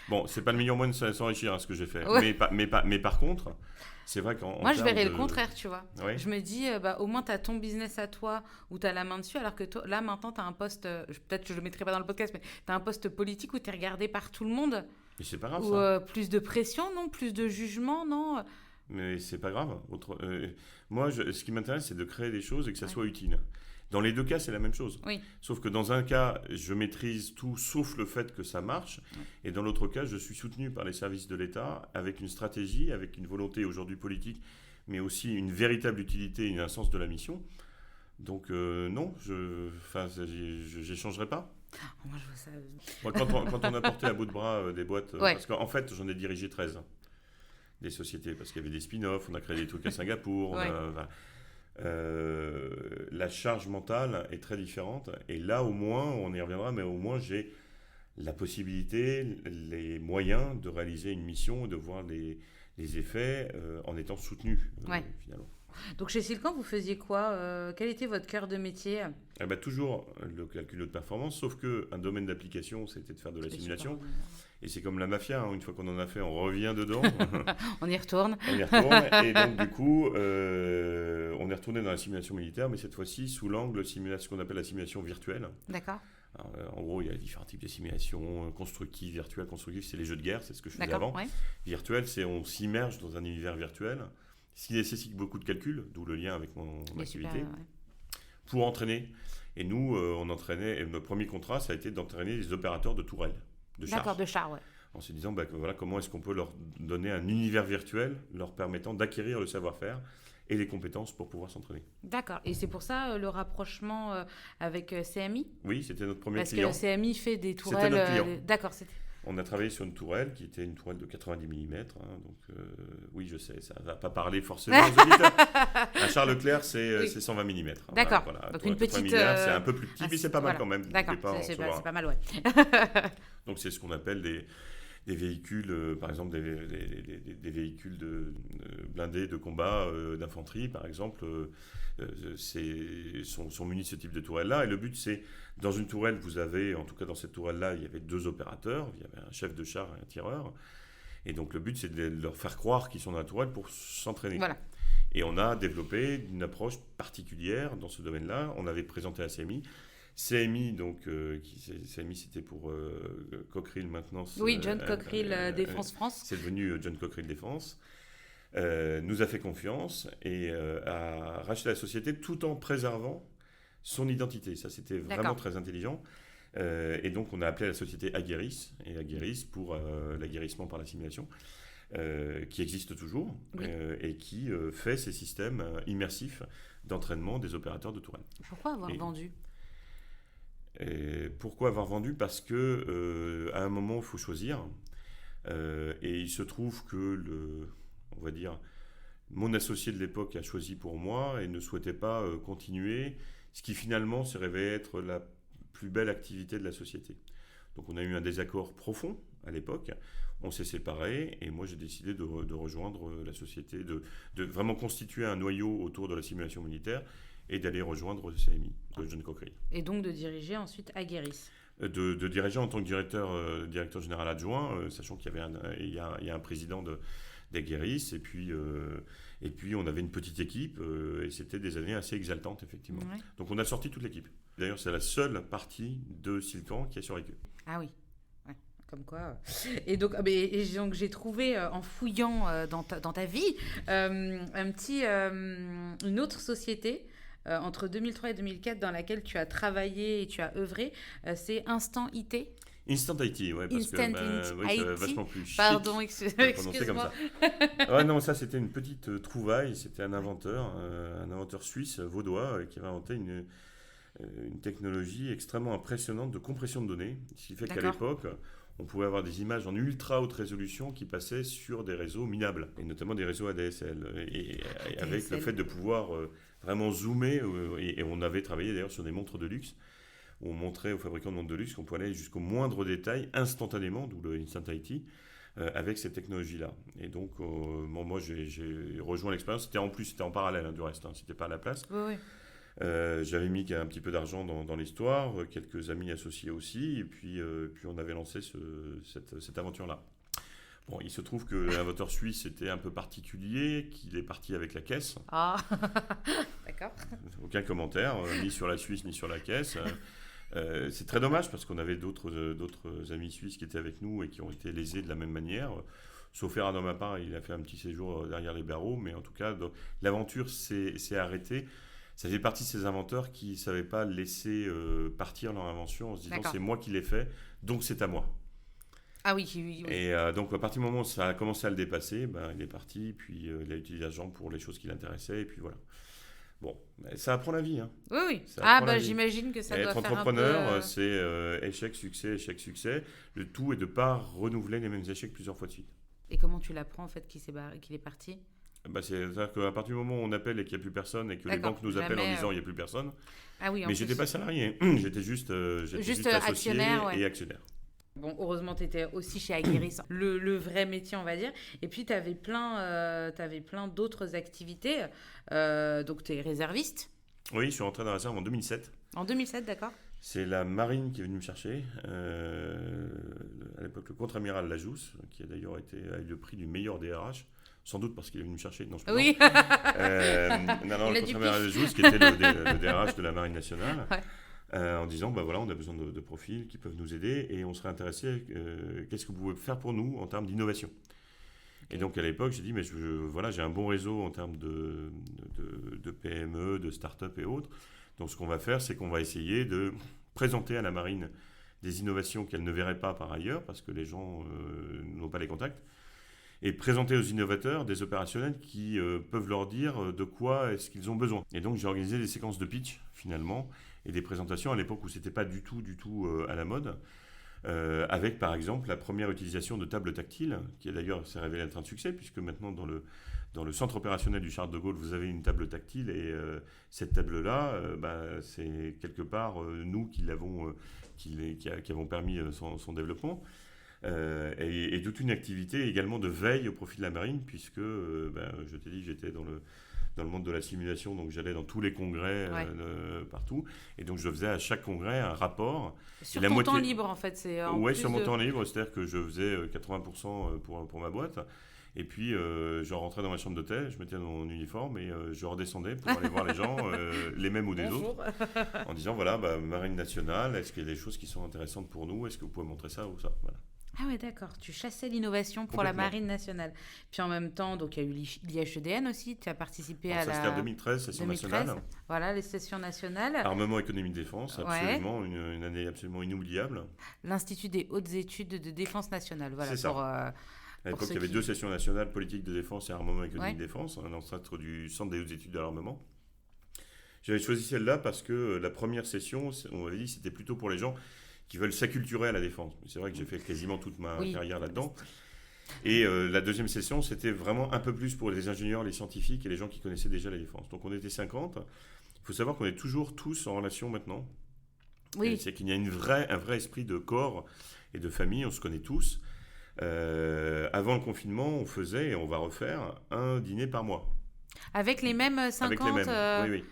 Bon, c'est pas le meilleur moyen de s'enrichir, hein, ce que j'ai fait. Ouais. Mais par contre, c'est vrai qu'en Moi, je termes verrais de... le contraire, tu vois. Ouais. Je me dis, au moins, tu as ton business à toi où tu as la main dessus, alors que toi, là, maintenant, tu as un poste, peut-être que je ne le mettrai pas dans le podcast, mais tu as un poste politique où tu es regardé par tout le monde, Mais c'est pas grave, où ça. plus de pression, non? Plus de jugement, non? Mais c'est pas grave. Moi, ce qui m'intéresse, c'est de créer des choses et que ça Ouais. soit utile. Dans les deux cas, c'est la même chose. Oui. Sauf que dans un cas, je maîtrise tout sauf le fait que ça marche. Ouais. Et dans l'autre cas, je suis soutenu par les services de l'État avec une stratégie, avec une volonté aujourd'hui politique, mais aussi une véritable utilité et un sens de la mission. Donc non, j'échangerai pas. Moi, je vois ça. Moi, quand on a porté à bout de bras des boîtes, Ouais. parce qu'en fait, j'en ai dirigé 13, des sociétés, parce qu'il y avait des spin-offs, on a créé des trucs à Singapour, Ouais. voilà. La charge mentale est très différente. Et là, au moins, on y reviendra, mais au moins, j'ai la possibilité, les moyens de réaliser une mission, de voir les effets en étant soutenu, Ouais. finalement. Donc, chez Silcan, vous faisiez quoi? Quel était votre cœur de métier? Eh ben, toujours le calcul de performance, sauf qu'un domaine d'application, c'était de faire de la C'était simulation. super. Et c'est comme la mafia, hein, une fois qu'on en a fait, on revient dedans. On y retourne. On y retourne. Et donc, du coup, on est retourné dans la simulation militaire, mais cette fois-ci sous l'angle ce qu'on appelle la simulation virtuelle. D'accord. Alors, en gros, il y a différents types de simulations, constructives, virtuelles. Constructives, c'est les jeux de guerre, c'est ce que je faisais D'accord. avant. Ouais. Virtuel, c'est on s'immerge dans un univers virtuel, ce qui nécessite beaucoup de calcul, d'où le lien avec mon Mais super, activité, ouais. pour entraîner. Et nous, on entraînait, et notre premier contrat, ça a été d'entraîner les opérateurs de tourelles, de D'accord, chars. de char, ouais. En se disant, voilà, comment est-ce qu'on peut leur donner un univers virtuel, leur permettant d'acquérir le savoir-faire et les compétences pour pouvoir s'entraîner. D'accord. Et c'est pour ça le rapprochement avec CMI? Oui, c'était notre premier Parce client. que CMI fait des C'était tourelles. notre client. D'accord, c'était. On a travaillé sur une tourelle qui était une tourelle de 90 mm. Donc, oui, je sais, ça ne va pas parler forcément aux auditeurs. Un char Leclerc, c'est Oui. 120 mm. D'accord. Voilà, Donc tourelle une petite, 80 mm, c'est un peu plus petit, mais c'est pas mal voilà. quand même. D'accord, N'oubliez pas, c'est on saura. pas mal, ouais. Donc, c'est ce qu'on appelle des véhicules, par exemple des véhicules blindés de combat d'infanterie, par exemple, sont munis de ce type de tourelle-là. Et le but, c'est, dans une tourelle, vous avez, en tout cas dans cette tourelle-là, il y avait 2 opérateurs, il y avait un chef de char et un tireur. Et donc le but, c'est de leur faire croire qu'ils sont dans la tourelle pour s'entraîner. Voilà. Et on a développé une approche particulière dans ce domaine-là. On avait présenté à CMI. CMI, donc, CMI, c'était pour Cockerill maintenant. Oui, John Cockerill Défense France. C'est devenu John Cockerill Défense. Nous a fait confiance et a racheté la société tout en préservant son identité. Ça, c'était vraiment D'accord. très intelligent. Et donc, on a appelé la société Aguerris, et Aguerris pour l'aguerrissement par la simulation, qui existe toujours, Oui. et qui fait ces systèmes immersifs d'entraînement des opérateurs de tourelle. Pourquoi avoir vendu? Et pourquoi avoir vendu? Parce que à un moment, il faut choisir. Et il se trouve que on va dire, mon associé de l'époque a choisi pour moi et ne souhaitait pas continuer, ce qui finalement se révélait être la plus belle activité de la société. Donc on a eu un désaccord profond à l'époque, on s'est séparés et moi j'ai décidé de rejoindre la société, de vraiment constituer un noyau autour de la simulation militaire et d'aller rejoindre le CMI de John Cockerill. Et donc de diriger ensuite Aguerris. De diriger en tant que directeur général adjoint, sachant qu'il y a un président d'Aguerris, et puis on avait une petite équipe, et c'était des années assez exaltantes, effectivement. Ouais. Donc on a sorti toute l'équipe. D'ailleurs, c'est la seule partie de Silcan qui est survécu. Ah oui. Ouais. Comme quoi. Et donc, donc j'ai trouvé, en fouillant dans ta vie, une autre société entre 2003 et 2004 dans laquelle tu as travaillé et tu as œuvré. C'est Instant IT. Instant IT, ouais, parce Instant que oui, IT. c'est vachement plus chic. Pardon, de prononcer comme excuse-moi. ça. Ouais, non, ça c'était une petite trouvaille. C'était un inventeur suisse, vaudois, qui avait inventé une technologie extrêmement impressionnante de compression de données. Ce qui fait qu'à D'accord. l'époque, on pouvait avoir des images en ultra haute résolution qui passaient sur des réseaux minables, et notamment des réseaux ADSL. Et avec le fait de pouvoir vraiment zoomer, et on avait travaillé d'ailleurs sur des montres de luxe, où on montrait aux fabricants de montres de luxe qu'on pouvait aller jusqu'au moindre détail instantanément, d'où le Instant IT, avec cette technologie-là. Et donc, moi, j'ai rejoint l'expérience. C'était en parallèle du reste, c'était pas à la place. Oui, oui. J'avais mis un petit peu d'argent dans l'histoire, quelques amis associés aussi, et puis on avait lancé cette aventure-là. Bon, il se trouve que l'inventeur suisse était un peu particulier, qu'il est parti avec la caisse. Ah, d'accord. Aucun commentaire, ni sur la Suisse, ni sur la caisse. C'est très dommage parce qu'on avait d'autres amis suisses qui étaient avec nous et qui ont été lésés de la même manière. Sauf erreur de ma part, il a fait un petit séjour derrière les barreaux, mais en tout cas, l'aventure s'est arrêtée. Ça fait partie de ces inventeurs qui ne savaient pas laisser partir leur invention en se disant c'est moi qui l'ai fait, donc c'est à moi. Ah oui, oui, oui. Et donc à partir du moment où ça a commencé à le dépasser, il est parti, puis il a utilisé l'argent pour les choses qui l'intéressaient, et puis voilà. Bon, ça apprend la vie. Oui, oui. J'imagine que ça doit être faire un peu... entrepreneur, c'est échec, succès. Le tout est de ne pas renouveler les mêmes échecs plusieurs fois de suite. Et comment tu l'apprends en fait qu'il est parti? C'est-à-dire qu'à partir du moment où on appelle et qu'il n'y a plus personne et que les banques nous appellent en disant il n'y a plus personne, mais je n'étais pas salarié, j'étais juste associé actionnaire, et actionnaire. Bon, heureusement, tu étais aussi chez Aguerris, le vrai métier, on va dire. Et puis, tu avais plein d'autres activités. Donc, tu es réserviste. Oui, je suis rentré dans la réserve en 2007. En 2007, d'accord. C'est la marine qui est venue me chercher. À l'époque, le contre-amiral Lajousse, qui a d'ailleurs a eu le prix du meilleur DRH. Sans doute parce qu'il est venu me chercher. Non, je plaisante. Oui. Non, le contre-amiral Lajousse, qui était le DRH de la marine nationale. Ouais. En disant, voilà, on a besoin de profils qui peuvent nous aider et on serait intéressé, qu'est-ce que vous pouvez faire pour nous en termes d'innovation. Et donc à l'époque, j'ai dit, mais j'ai un bon réseau en termes de PME, de start-up et autres. Donc ce qu'on va faire, c'est qu'on va essayer de présenter à la marine des innovations qu'elle ne verrait pas par ailleurs, parce que les gens n'ont pas les contacts, et présenter aux innovateurs des opérationnels qui peuvent leur dire de quoi est-ce qu'ils ont besoin. Et donc j'ai organisé des séquences de pitch, finalement, et des présentations à l'époque où ce n'était pas du tout à la mode, avec par exemple la première utilisation de tables tactiles, qui d'ailleurs s'est révélée être un succès, puisque maintenant dans le centre opérationnel du Charles de Gaulle, vous avez une table tactile, et cette table-là, c'est quelque part nous qui avons permis son développement. Et toute une activité également de veille au profit de la marine, puisque, je t'ai dit, j'étais dans le monde de la simulation, donc j'allais dans tous les congrès partout, et donc je faisais à chaque congrès un rapport. Sur ton temps libre, en fait, c'est Oui, sur mon temps libre, c'est-à-dire que je faisais 80% pour ma boîte, et puis je rentrais dans ma chambre d'hôtel, je mettais mon uniforme, et je redescendais pour aller voir les gens, les mêmes ou des autres, en disant, voilà, marine nationale, est-ce qu'il y a des choses qui sont intéressantes pour nous, est-ce que vous pouvez montrer ça ou ça, voilà. Ah ouais, d'accord. Tu chassais l'innovation pour la Marine nationale. Puis en même temps, donc il y a eu l'IHEDN aussi. Tu as participé à ça, c'était en 2013, session nationale. Voilà, les sessions nationales. Armement, économie, défense, absolument, une année absolument inoubliable. L'Institut des hautes études de défense nationale. Voilà, c'est ça. À l'époque, il y avait 2 sessions nationales, politique de défense et armement, économie, défense, un ancêtre du centre des hautes études de l'armement. J'avais choisi celle-là parce que la première session, on m'avait dit, c'était plutôt pour les gens qui veulent s'acculturer à la défense. C'est vrai que j'ai fait quasiment toute ma carrière là-dedans. Et la deuxième session, c'était vraiment un peu plus pour les ingénieurs, les scientifiques et les gens qui connaissaient déjà la défense. Donc on était 50. Il faut savoir qu'on est toujours tous en relation maintenant. Oui. C'est qu'il y a un vrai esprit de corps et de famille, on se connaît tous. Avant le confinement, on faisait, et on va refaire, un dîner par mois. Avec les mêmes 50 Avec les mêmes, oui.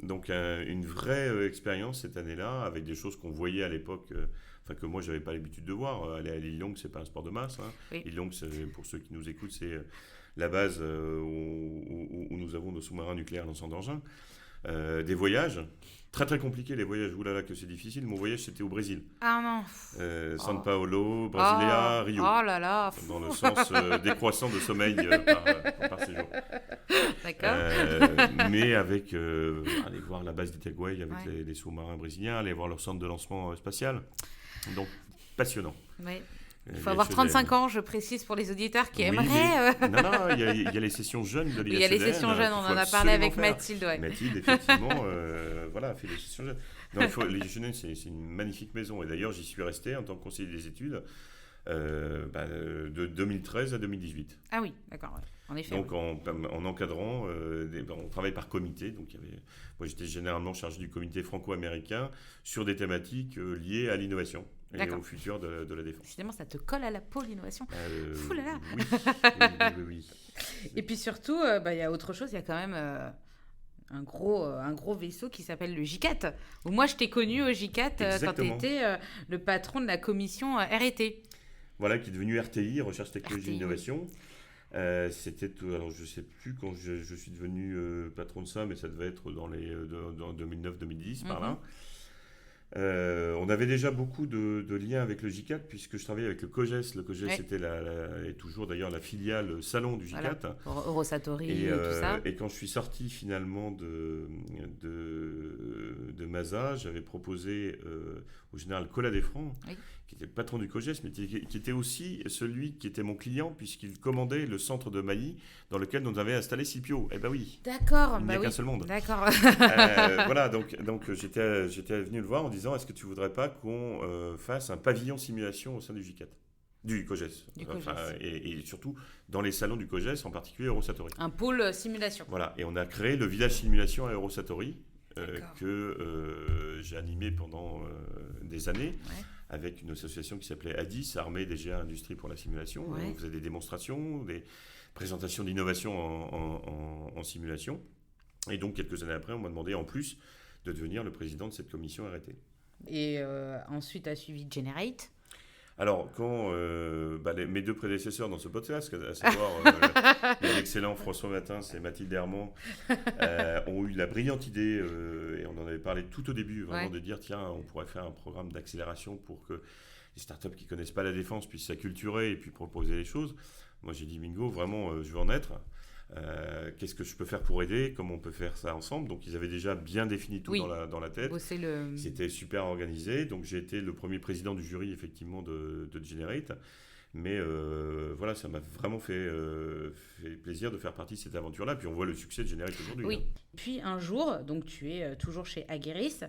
Donc une vraie expérience cette année-là, avec des choses qu'on voyait à l'époque, que moi j'avais pas l'habitude de voir. Aller à l'île Longue, c'est pas un sport de masse. Oui. L'île Longue, pour ceux qui nous écoutent, c'est la base où nous avons nos sous-marins nucléaires lanceurs d'engins. Des voyages, très très compliqués les voyages, oulala que c'est difficile. Mon voyage c'était au Brésil. Ah non. São Paulo, Brasilia, Rio. Oh là là. Dans le sens décroissant de sommeil par séjour. D'accord. Mais avec aller voir la base d'Itaguaí avec les sous-marins brésiliens, aller voir leur centre de lancement spatial. Donc passionnant. Oui. Il faut avoir 35 ans, je précise pour les auditeurs qui aimeraient. Non, il y a les sessions jeunes de l'IHEDN. Il y a les sessions jeunes, on en a parlé avec Mathilde. Ouais. Mathilde, effectivement, a fait les sessions jeunes. L'IHEDN, c'est une magnifique maison. Et d'ailleurs, j'y suis resté en tant que conseiller des études de 2013 à 2018. Ah oui, d'accord. Ouais. En effet. Donc, en encadrant, on travaille par comité. Donc, moi, j'étais généralement chargé du comité franco-américain sur des thématiques liées à l'innovation. et au futur de la défense. Finalement, ça te colle à la peau, l'innovation. Fou là là. Oui. Et puis surtout, il y a autre chose, il y a quand même un gros vaisseau qui s'appelle le J4. Où moi, je t'ai connu au J4 quand tu étais le patron de la commission R&T. Voilà, qui est devenu RTI, Recherche, Technologie, Innovation. C'était, alors je ne sais plus quand je suis devenu patron de ça, mais ça devait être dans 2009-2010, par là. On avait déjà beaucoup de liens avec le J4 puisque je travaillais avec le COGES. Le COGES était et toujours d'ailleurs la filiale salon du J4. Voilà, pour Eurosatori et tout ça. Et quand je suis sorti finalement de Masa, j'avais proposé au général Colas Desfrancs, qui était le patron du COGES, mais qui était aussi celui qui était mon client puisqu'il commandait le centre de Mailly dans lequel on avait installé Scipio. Eh ben oui. D'accord. Il n'y a qu'un seul monde. D'accord. Voilà, donc j'étais venu le voir en disant est-ce que tu voudrais pas qu'on fasse un pavillon simulation au sein du J4 du COGES. Et surtout dans les salons du COGES, en particulier Eurosatori. Un pôle simulation. Voilà, et on a créé le village simulation à Eurosatori que j'ai animé pendant des années. Avec une association qui s'appelait ADIS, Armée DGA Industrie pour la simulation. On faisait des démonstrations, des présentations d'innovation en simulation. Et donc, quelques années après, on m'a demandé en plus de devenir le président de cette commission R&T. Et ensuite a suivi Generate. Alors, quand mes deux prédécesseurs dans ce podcast, à savoir les excellents François Matins et Mathilde Hermand, ont eu la brillante idée, et on en avait parlé tout au début, vraiment de dire, tiens, on pourrait faire un programme d'accélération pour que les startups qui ne connaissent pas la défense puissent s'acculturer et puis proposer les choses. Moi, j'ai dit, bingo, vraiment, je veux en être. Qu'est-ce que je peux faire pour aider, comment on peut faire ça ensemble. Donc ils avaient déjà bien défini tout dans la tête. C'était super organisé, donc j'ai été le premier président du jury effectivement de Generate, mais voilà, ça m'a vraiment fait plaisir de faire partie de cette aventure là, puis on voit le succès de Generate aujourd'hui. Puis un jour, donc tu es toujours chez Aguerris,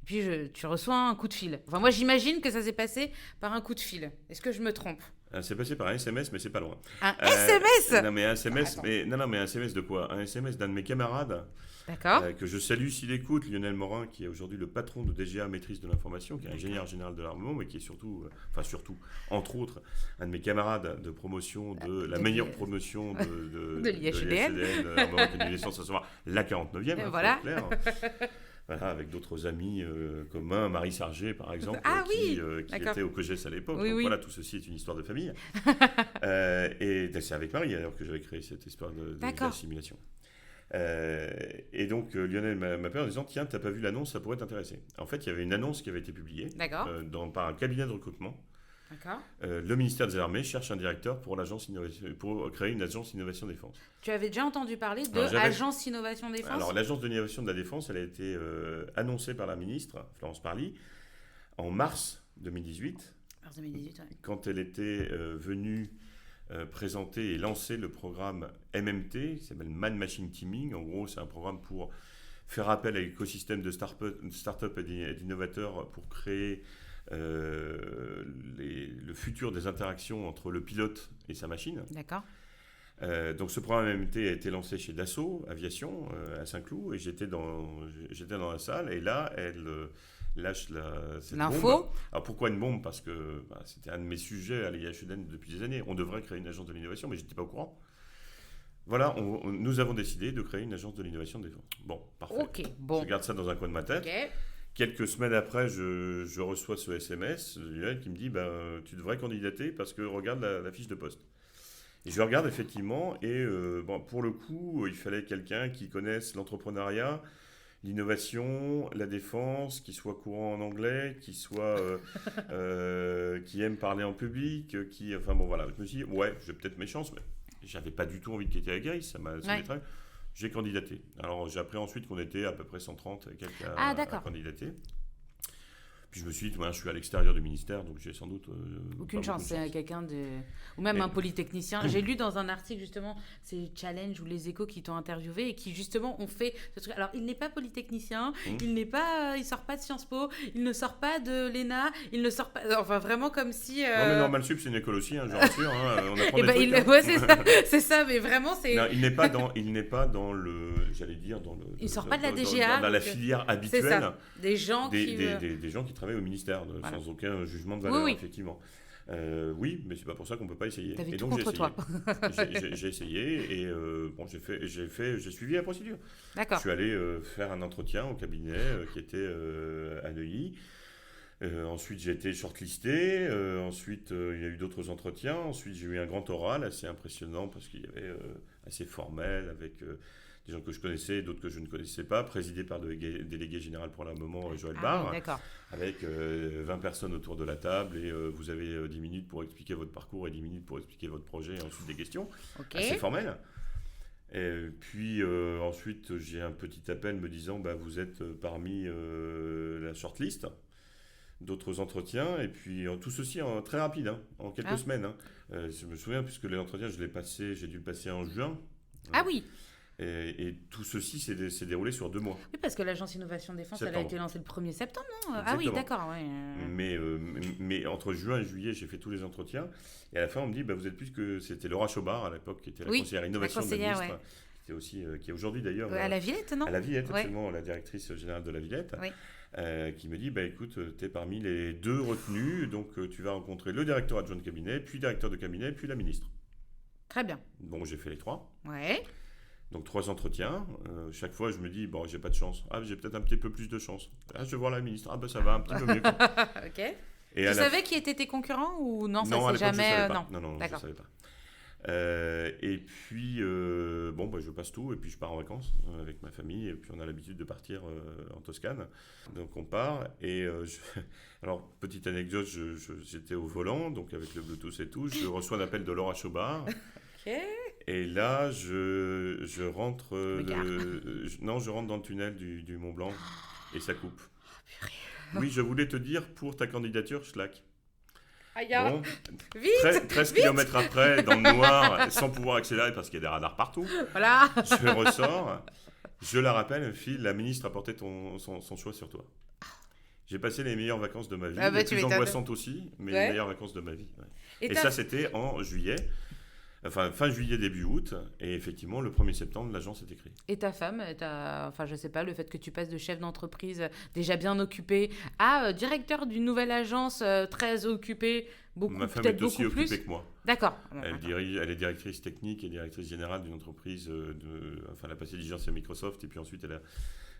puis tu reçois un coup de fil. Enfin moi j'imagine que ça s'est passé par un coup de fil, est-ce que je me trompe? C'est passé par un SMS, mais c'est pas loin. Un SMS? Non, mais un SMS, mais un SMS de quoi? Un SMS d'un de mes camarades. D'accord. Que je salue s'il écoute, Lionel Morin, qui est aujourd'hui le patron de DGA Maîtrise de l'Information, qui est ingénieur général de l'armement, mais qui est surtout, entre autres, un de mes camarades de promotion de la meilleure promotion de l'IHEDN, l'armement, qui a une licence à savoir la 49e. Voilà. Clair. Voilà, avec d'autres amis communs, Marie Sargé par exemple, qui était au COGES à l'époque. Donc voilà, tout ceci est une histoire de famille. Et c'est avec Marie alors que j'avais créé cette histoire de simulation. Et donc Lionel m'appelle en disant tiens, t'as pas vu l'annonce, ça pourrait t'intéresser. En fait, il y avait une annonce qui avait été publiée par un cabinet de recrutement. Le ministère des Armées cherche un directeur pour créer une agence Innovation Défense. Tu avais déjà entendu parler de l'agence Innovation Défense? Alors, l'agence d'innovation de la Défense, elle a été annoncée par la ministre, Florence Parly, en mars 2018. Quand elle était venue présenter et lancer le programme MMT, qui s'appelle Man Machine Teaming. En gros, c'est un programme pour faire appel à l'écosystème de start-up et d'innovateurs pour créer le futur des interactions entre le pilote et sa machine. D'accord. Donc ce programme MMT a été lancé chez Dassault Aviation à Saint-Cloud et j'étais dans la salle et là elle lâche cette l'info. Bombe. Alors pourquoi une bombe? Parce que c'était un de mes sujets à l'IHEDN depuis des années. On devrait créer une agence de l'innovation, mais je n'étais pas au courant. Voilà, nous avons décidé de créer une agence de l'innovation de défense. Bon, parfait. Je garde ça dans un coin de ma tête. Quelques semaines après, je reçois ce SMS qui me dit tu devrais candidater parce que regarde la fiche de poste. Et je regarde effectivement et pour le coup, il fallait quelqu'un qui connaisse l'entrepreneuriat, l'innovation, la défense, qui soit courant en anglais, qui aime parler en public, voilà. Je me suis dit j'ai peut-être mes chances, mais j'avais pas du tout envie de quitter Aguerris, ça m'étreint. J'ai candidaté. Alors j'ai appris ensuite qu'on était à peu près 130 et quelques à candidater. Puis je me suis dit, je suis à l'extérieur du ministère, donc j'ai sans doute aucune chance. C'est quelqu'un ou même un polytechnicien. J'ai lu dans un article justement, c'est Challenge ou Les Échos qui t'ont interviewé et qui justement ont fait ce truc. Alors il n'est pas polytechnicien, il sort pas de Sciences Po, il ne sort pas de l'ENA, il ne sort pas, enfin vraiment comme si. Non mais Normal Sup c'est une école aussi, je rassure. On apprend des trucs. C'est ça, mais vraiment c'est. Non, il n'est pas dans le. j'allais dire, Il ne sort pas de la DGA. Dans la filière habituelle. C'est ça. Des gens des gens qui travaillent au ministère, sans aucun jugement de valeur, oui. effectivement. Oui, mais c'est pas pour ça qu'on peut pas essayer. T'avais et tout donc contre toi. j'ai essayé et j'ai suivi la procédure. D'accord. Je suis allé faire un entretien au cabinet qui était à Neuilly. Ensuite, j'ai été shortlisté. Ensuite, il y a eu d'autres entretiens. Ensuite, j'ai eu un grand oral assez impressionnant parce qu'il y avait assez formel avec des gens que je connaissais, d'autres que je ne connaissais pas, présidé par le délégué général pour le moment, Joël Barre, oui, avec 20 personnes autour de la table et vous avez 10 minutes pour expliquer votre parcours et 10 minutes pour expliquer votre projet et ensuite des questions. Assez formel. Et puis ensuite, j'ai un petit appel me disant vous êtes parmi la shortlist. D'autres entretiens, et puis tout ceci très rapide, en quelques semaines. Je me souviens, puisque l'entretien, j'ai dû le passer en juin. Ah oui. Et tout ceci s'est déroulé sur 2 mois. Oui, parce que l'Agence Innovation Défense, elle a été lancée le 1er septembre, non ? Exactement. Ah oui, d'accord. Ouais. Mais entre juin et juillet, j'ai fait tous les entretiens. Et à la fin, on me dit, vous êtes plus que... C'était Laura Chobard, à l'époque, qui était la conseillère innovation de la ministre. Qui est aussi, qui est aujourd'hui d'ailleurs... à la Villette, non ? À la Villette, absolument, la directrice générale de la Villette. Oui. Qui me dit, écoute, tu es parmi les 2 retenus, donc tu vas rencontrer le directeur adjoint de cabinet, puis directeur de cabinet, puis la ministre. Très bien. Bon, j'ai fait les 3. Ouais. Donc 3 entretiens. Chaque fois, je me dis, j'ai pas de chance. Ah, j'ai peut-être un petit peu plus de chance. Ah, je vais voir la ministre. Ah, ça va un petit peu mieux. Ok. Et tu savais qui étaient tes concurrents ou non, ça c'est jamais... Non, je ne savais pas. Et puis, je passe tout et puis je pars en vacances avec ma famille et puis on a l'habitude de partir en Toscane. Donc on part et alors petite anecdote, j'étais au volant donc avec le Bluetooth et tout, je reçois un appel de Laura Chobard. Et là je rentre je rentre dans le tunnel du Mont Blanc et ça coupe. Oui, je voulais te dire pour ta candidature, Schlack. Bon, vite, 13 km après, dans le noir, sans pouvoir accélérer parce qu'il y a des radars partout. Voilà. Je ressors, je la rappelle, elle me dit, la ministre a porté son choix sur toi. J'ai passé les meilleures vacances de ma vie, les plus angoissantes aussi, mais les meilleures vacances de ma vie. Ouais. Et ça, c'était en juillet. Enfin, fin juillet, début août, et effectivement, le 1er septembre, l'agence est créée. Et ta femme, je sais pas, le fait que tu passes de chef d'entreprise déjà bien occupé à directeur d'une nouvelle agence très occupée, Ma femme est aussi occupée que moi. D'accord. Elle est directrice technique et directrice générale d'une entreprise, elle a passé 10 ans chez Microsoft, et puis ensuite elle a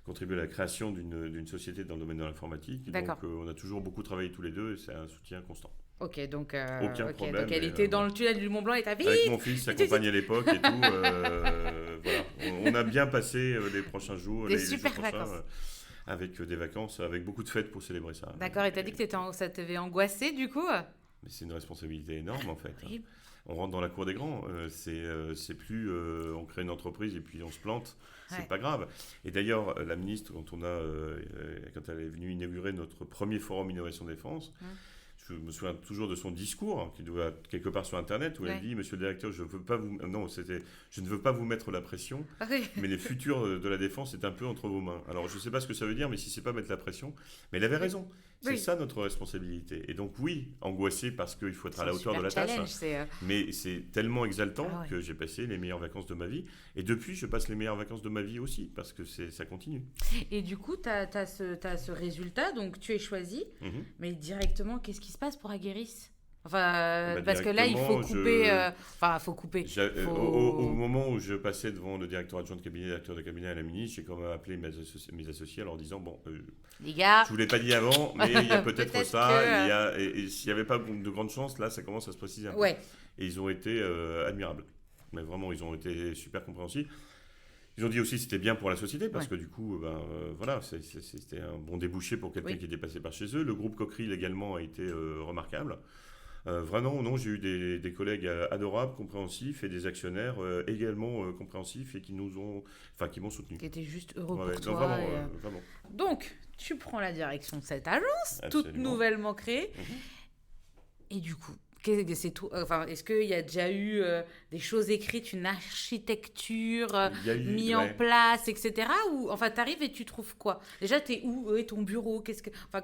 contribué à la création d'une société dans le domaine de l'informatique. Donc on a toujours beaucoup travaillé tous les deux, et c'est un soutien constant. Ok, donc, aucun problème. Donc elle était dans le tunnel du Mont Blanc et t'as vite. Avec mon fils, s'accompagne à l'époque et tout. Voilà. On a bien passé les prochains jours. Des super vacances. Avec des vacances, avec beaucoup de fêtes pour célébrer ça. D'accord, et t'as dit que ça t'avait angoissé du coup ? Mais c'est une responsabilité énorme en fait. Oui. On rentre dans la cour des grands. C'est plus on crée une entreprise et puis on se plante. C'est pas grave. Et d'ailleurs, la ministre, quand elle est venue inaugurer notre premier forum Innovation Défense, je me souviens toujours de son discours, qui doit être quelque part sur Internet, où elle dit « Monsieur le directeur, je ne veux pas vous mettre la pression, mais le futur de la défense est un peu entre vos mains. » Alors, je ne sais pas ce que ça veut dire, mais si ce n'est pas mettre la pression, mais elle avait raison. C'est ça notre responsabilité. Et donc, oui, angoissé parce qu'il faut être à la hauteur de la tâche, mais c'est tellement exaltant que j'ai passé les meilleures vacances de ma vie. Et depuis, je passe les meilleures vacances de ma vie aussi, parce que ça continue. Et du coup, tu as ce résultat, donc tu es choisi, mais directement, qu'est-ce qui se passe pour Aguerris ? Parce que là, il faut couper. Faut couper. Au moment où je passais devant le directeur adjoint de cabinet, directeur de cabinet à la ministre, j'ai quand même appelé mes associés en leur disant les gars, je vous l'ai pas dit avant, mais il y a peut-être ça. Et s'il n'y avait pas de grande chance, là, ça commence à se préciser un peu. Et ils ont été admirables. Mais vraiment, ils ont été super compréhensifs. Ils ont dit aussi que c'était bien pour la société parce que du coup, c'était un bon débouché pour quelqu'un qui était passé par chez eux. Le groupe Cockerill également a été remarquable. Vraiment, non, j'ai eu des collègues adorables, compréhensifs et des actionnaires également compréhensifs et qui m'ont soutenu. Qui étaient juste heureux pour toi. Vraiment. Donc, tu prends la direction de cette agence, toute nouvellement créée. Et du coup, c'est tout. Est-ce qu'il y a déjà eu des choses écrites, une architecture mise en place, etc. Ou t'arrives et tu trouves quoi ? Déjà, t'es où est ton bureau ?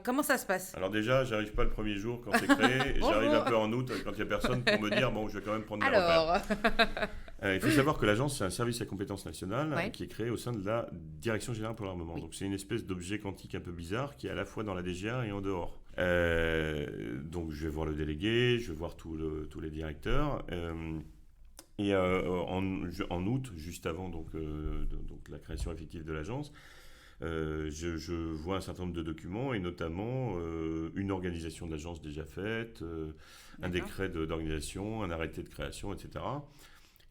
Comment ça se passe ? Alors déjà, j'arrive pas le premier jour quand c'est créé. J'arrive un peu en août quand il y a personne pour me dire je vais quand même prendre mes repères. Il faut savoir que l'agence, c'est un service à compétence nationale Ouais. qui est créé au sein de la Direction générale pour l'armement. Oui. Donc c'est une espèce d'objet quantique un peu bizarre qui est à la fois dans la DGA et en dehors. Donc je vais voir le délégué, je vais voir tous les directeurs. En août, juste avant donc la création effective de l'agence, je vois un certain nombre de documents et notamment une organisation de l'agence déjà faite, un décret d'organisation, un arrêté de création, etc.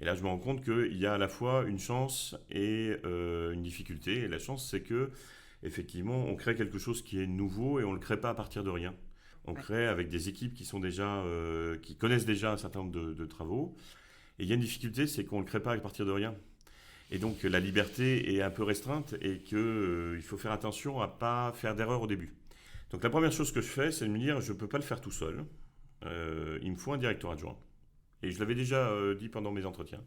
Et là, je me rends compte qu'il y a à la fois une chance et une difficulté. Et la chance, c'est que effectivement, on crée quelque chose qui est nouveau et on ne le crée pas à partir de rien. On crée avec des équipes qui connaissent déjà un certain nombre de travaux. Et il y a une difficulté, c'est qu'on ne le crée pas à partir de rien. Et donc la liberté est un peu restreinte et qu'il faut faire attention à ne pas faire d'erreur au début. Donc la première chose que je fais, c'est de me dire, je ne peux pas le faire tout seul. Il me faut un directeur adjoint. Et je l'avais déjà dit pendant mes entretiens.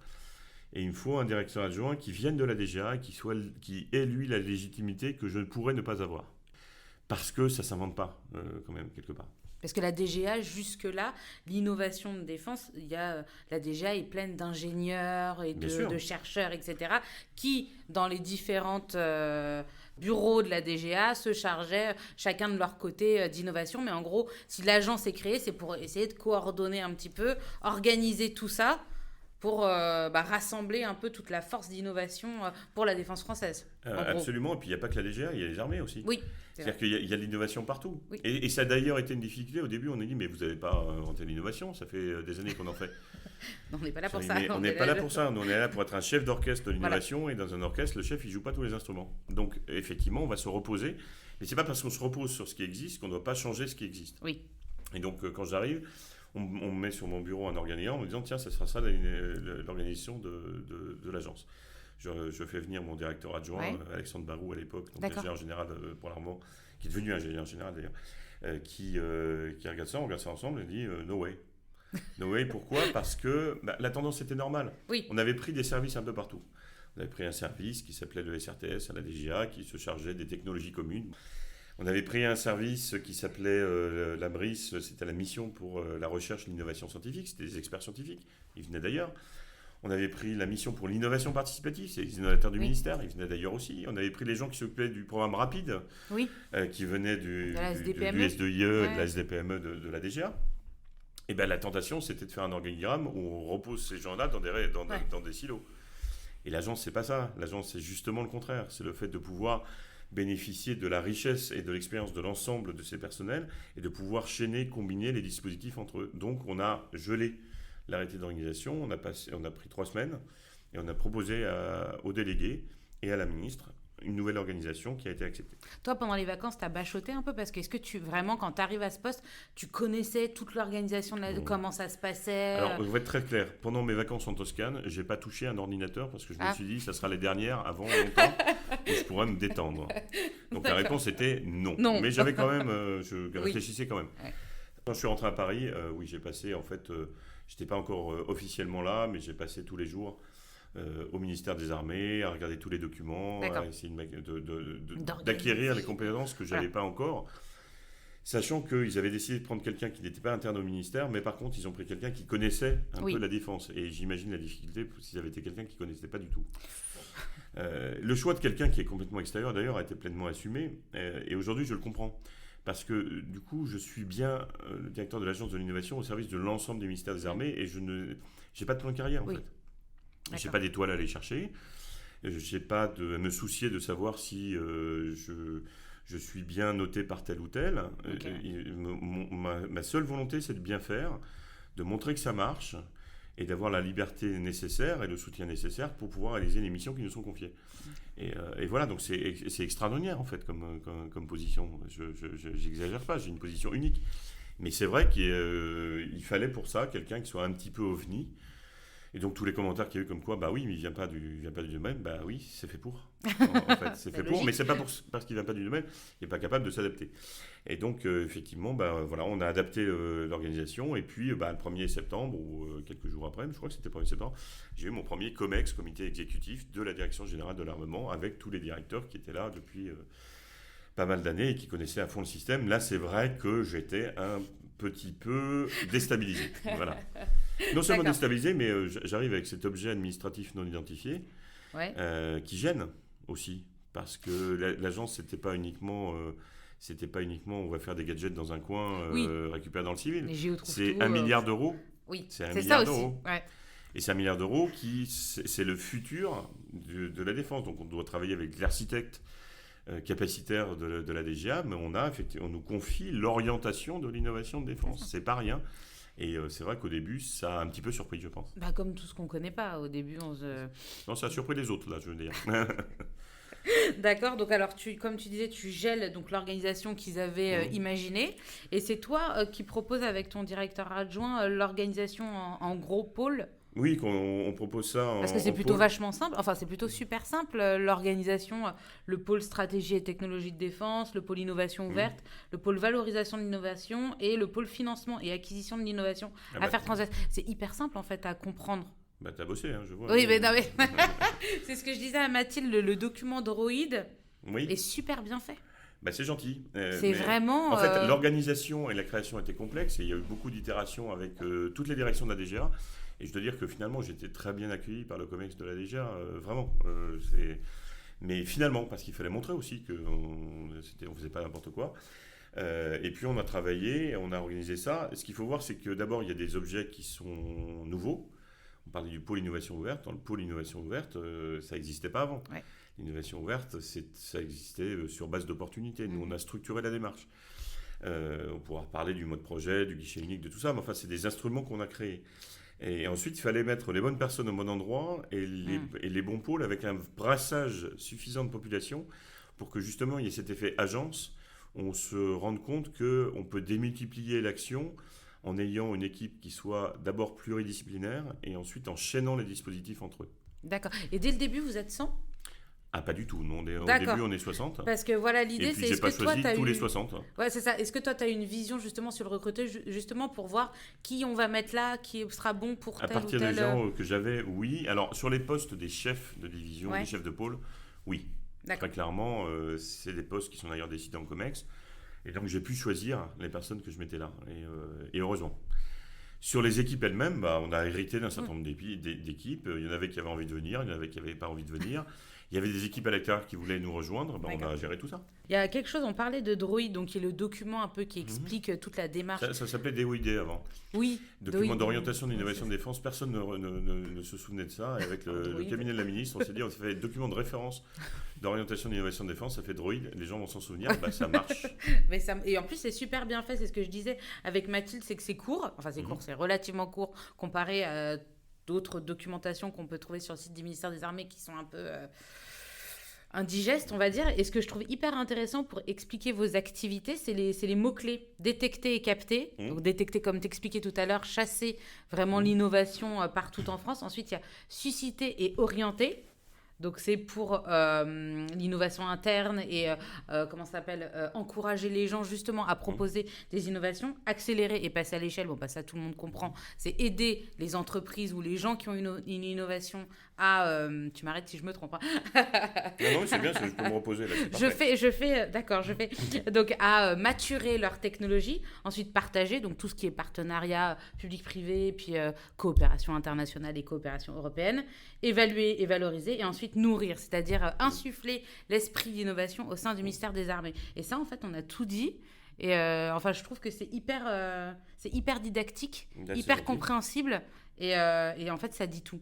Et il me faut un directeur adjoint qui vienne de la DGA et qui ait, lui, la légitimité que je ne pourrais ne pas avoir. Parce que ça ne s'invente pas, quand même, quelque part. Parce que la DGA, jusque-là, l'innovation de défense, la DGA est pleine d'ingénieurs et de chercheurs, etc., qui, dans les différentes bureaux de la DGA, se chargeaient chacun de leur côté d'innovation. Mais en gros, si l'agence est créée, c'est pour essayer de coordonner un petit peu, organiser tout ça pour rassembler un peu toute la force d'innovation pour la défense française. Absolument, et puis il n'y a pas que la DGA, il y a les armées aussi. Oui. C'est-à-dire qu'il y a de l'innovation partout. Oui. Et ça a d'ailleurs été une difficulté. Au début, on a dit, mais vous n'avez pas inventé l'innovation, ça fait des années qu'on en fait. Non, on n'est pas là pour ça. On n'est pas là pour ça, on est là pour être un chef d'orchestre de l'innovation, voilà. Et dans un orchestre, le chef, il ne joue pas tous les instruments. Donc, effectivement, on va se reposer. Mais ce n'est pas parce qu'on se repose sur ce qui existe qu'on ne doit pas changer ce qui existe. Oui. Et donc, quand j'arrive, on me met sur mon bureau un organigramme en me disant, tiens, ça sera ça l'organisation de l'agence. Je fais venir mon directeur adjoint, Alexandre Barou à l'époque, donc ingénieur général pour l'armement, qui est devenu ingénieur général d'ailleurs, qui regarde ça, on regarde ça ensemble et dit no way. No way, pourquoi ? Parce que la tendance était normale. Oui. On avait pris des services un peu partout. On avait pris un service qui s'appelait le SRTS à la DGA, qui se chargeait des technologies communes. On avait pris un service qui s'appelait la BRIS, c'était la mission pour la recherche et l'innovation scientifique, c'était des experts scientifiques, ils venaient d'ailleurs. On avait pris la mission pour l'innovation participative, c'est les innovateurs du ministère, ils venaient d'ailleurs aussi. On avait pris les gens qui s'occupaient du programme Rapide, qui venaient du SDIE et de la SDPME de la DGA. Et bien la tentation, c'était de faire un organigramme où on repose ces gens-là dans des silos. Et l'agence, c'est pas ça. L'agence, c'est justement le contraire. C'est le fait de pouvoir bénéficier de la richesse et de l'expérience de l'ensemble de ces personnels et de pouvoir chaîner, combiner les dispositifs entre eux. Donc, on a gelé l'arrêté d'organisation, on a pris 3 semaines et on a proposé aux délégués et à la ministre une nouvelle organisation qui a été acceptée. Toi, pendant les vacances, tu as bachoté un peu parce que est-ce que vraiment, quand tu arrives à ce poste, tu connaissais toute l'organisation de comment ça se passait Alors, on va être très clair. Pendant mes vacances en Toscane, je n'ai pas touché un ordinateur parce que je me suis dit ça sera les dernières avant longtemps et je pourrais me détendre. Donc la réponse était non. Mais j'avais quand même, je réfléchissais quand même. Ouais. Quand je suis rentré à Paris, j'ai passé en fait, je n'étais pas encore officiellement là, mais j'ai passé tous les jours au ministère des Armées, à regarder tous les documents, à essayer d'acquérir les compétences que je n'avais pas encore, sachant qu'ils avaient décidé de prendre quelqu'un qui n'était pas interne au ministère, mais par contre, ils ont pris quelqu'un qui connaissait un peu la défense. Et j'imagine la difficulté s'ils avaient été quelqu'un qui ne connaissait pas du tout. Le choix de quelqu'un qui est complètement extérieur, d'ailleurs, a été pleinement assumé. Et aujourd'hui, je le comprends. Parce que, du coup, je suis bien le directeur de l'Agence de l'innovation au service de l'ensemble des ministères des Armées et je n'ai pas de plan de carrière, en fait. Je n'ai pas d'étoile à aller chercher. Je n'ai pas de me soucier de savoir si je suis bien noté par tel ou tel. Ma seule volonté, c'est de bien faire, de montrer que ça marche et d'avoir la liberté nécessaire et le soutien nécessaire pour pouvoir réaliser les missions qui nous sont confiées. Et voilà, donc c'est extraordinaire en fait comme position. Je n'exagère pas, j'ai une position unique. Mais c'est vrai qu'il fallait pour ça quelqu'un qui soit un petit peu ovni. Et donc tous les commentaires qu'il y a eu comme quoi, bah oui, mais il vient pas du domaine, bah oui, c'est fait pour. En fait, c'est fait pour, mais c'est pas parce qu'il vient pas du domaine, il n'est pas capable de s'adapter. Et donc effectivement, voilà, on a adapté l'organisation. Et puis le 1er septembre ou quelques jours après, je crois que c'était le 1er septembre, j'ai eu mon premier COMEX, comité exécutif de la Direction générale de l'armement, avec tous les directeurs qui étaient là depuis pas mal d'années et qui connaissaient à fond le système. Là, c'est vrai que j'étais un petit peu déstabilisé. Voilà. Non seulement déstabilisé, mais j'arrive avec cet objet administratif non identifié qui gêne aussi. Parce que l'agence, c'était pas uniquement on va faire des gadgets dans un coin récupérés dans le civil. C'est 1 milliard d'euros. Oui, c'est 1 c'est milliard ça d'euros. aussi. Ouais. Et c'est 1 milliard d'euros c'est le futur de la défense. Donc on doit travailler avec l'architecte capacitaire de la DGA, mais on nous confie l'orientation de l'innovation de défense. C'est pas rien. Et c'est vrai qu'au début, ça a un petit peu surpris, je pense. Comme tout ce qu'on connaît pas. Au début, on se... Non, ça a surpris les autres, là, je veux dire. D'accord, donc alors comme tu disais, tu gèles donc l'organisation qu'ils avaient imaginée, et c'est toi qui propose avec ton directeur adjoint l'organisation en gros pôles. Oui, on propose ça Parce que c'est plutôt vachement simple, enfin c'est plutôt super simple l'organisation, le pôle stratégie et technologie de défense, le pôle innovation ouverte, le pôle valorisation de l'innovation et le pôle financement et acquisition de l'innovation, affaires transverses. C'est hyper simple en fait à comprendre. Bah t'as bossé, hein, je vois. Oui, mais non, mais c'est ce que je disais à Mathilde, le document droïde est super bien fait. Bah, c'est gentil. C'est vraiment... En fait, l'organisation et la création étaient complexes et il y a eu beaucoup d'itérations avec toutes les directions de la DGA. Et je dois dire que finalement, j'étais très bien accueilli par le COMEX de la DGA, vraiment. Mais finalement, parce qu'il fallait montrer aussi qu'on ne faisait pas n'importe quoi. Et puis on a travaillé, on a organisé ça. Ce qu'il faut voir, c'est que d'abord, il y a des objets qui sont nouveaux. On parlait du pôle innovation ouverte. Dans le pôle innovation ouverte, ça n'existait pas avant. Ouais. L'innovation ouverte, ça existait sur base d'opportunités. Nous, on a structuré la démarche. On pourra parler du mode projet, du guichet unique, de tout ça. Mais enfin, c'est des instruments qu'on a créés. Et ensuite, il fallait mettre les bonnes personnes au bon endroit et les bons pôles avec un brassage suffisant de population pour que justement il y ait cet effet agence. On se rende compte qu'on peut démultiplier l'action en ayant une équipe qui soit d'abord pluridisciplinaire et ensuite en chaînant les dispositifs entre eux. D'accord. Et dès le début, vous êtes 100 ? Ah, pas du tout. Non, au début, on est 60. Parce que voilà, l'idée, c'est est-ce que toi, tu as tous les 60. Ouais, c'est ça. Est-ce que toi, tu as une vision justement sur le recruteur, justement pour voir qui on va mettre là, qui sera bon pour tel ou tel... À partir des gens que j'avais, oui. Alors, sur les postes des chefs de division, des chefs de pôle, oui. Très clairement, c'est des postes qui sont d'ailleurs décidés en COMEX. Et donc, j'ai pu choisir les personnes que je mettais là. Et heureusement. Sur les équipes elles-mêmes, on a hérité d'un certain nombre d'équipes. Il y en avait qui avaient envie de venir, il y en avait qui n'avaient pas envie de venir. Il y avait des équipes à l'extérieur qui voulaient nous rejoindre. On a géré tout ça. Il y a quelque chose, on parlait de Droid, donc qui est le document un peu qui explique toute la démarche. Ça s'appelait DOID avant. Oui. Document d'orientation d'innovation de défense. Personne ne se souvenait de ça. Et avec le cabinet de la ministre, on s'est dit, on s'est fait document de référence d'orientation d'innovation de défense. Ça fait Droid. Les gens vont s'en souvenir. Ça marche. Et en plus, c'est super bien fait. C'est ce que je disais avec Mathilde, c'est que c'est court. Enfin, c'est court, c'est relativement court comparé à d'autres documentations qu'on peut trouver sur le site du ministère des Armées qui sont un peu indigestes, on va dire. Et ce que je trouve hyper intéressant pour expliquer vos activités, c'est les mots-clés. Détecter et capter. Donc détecter, comme t'expliquais tout à l'heure, chasser vraiment l'innovation partout en France. Ensuite, il y a susciter et orienter. Donc, c'est pour l'innovation interne et, encourager les gens justement à proposer des innovations, accélérer et passer à l'échelle. Ça, tout le monde comprend. C'est aider les entreprises ou les gens qui ont une innovation à... tu m'arrêtes si je me trompe. Non, c'est bien, je peux me reposer là. Je fais donc à maturer leur technologie, ensuite partager, donc tout ce qui est partenariat public-privé, puis coopération internationale et coopération européenne, évaluer et valoriser, et ensuite nourrir, c'est-à-dire insuffler l'esprit d'innovation au sein du ministère des Armées. Et ça, en fait, on a tout dit. Et je trouve que c'est hyper didactique, hyper compréhensible, et en fait, ça dit tout.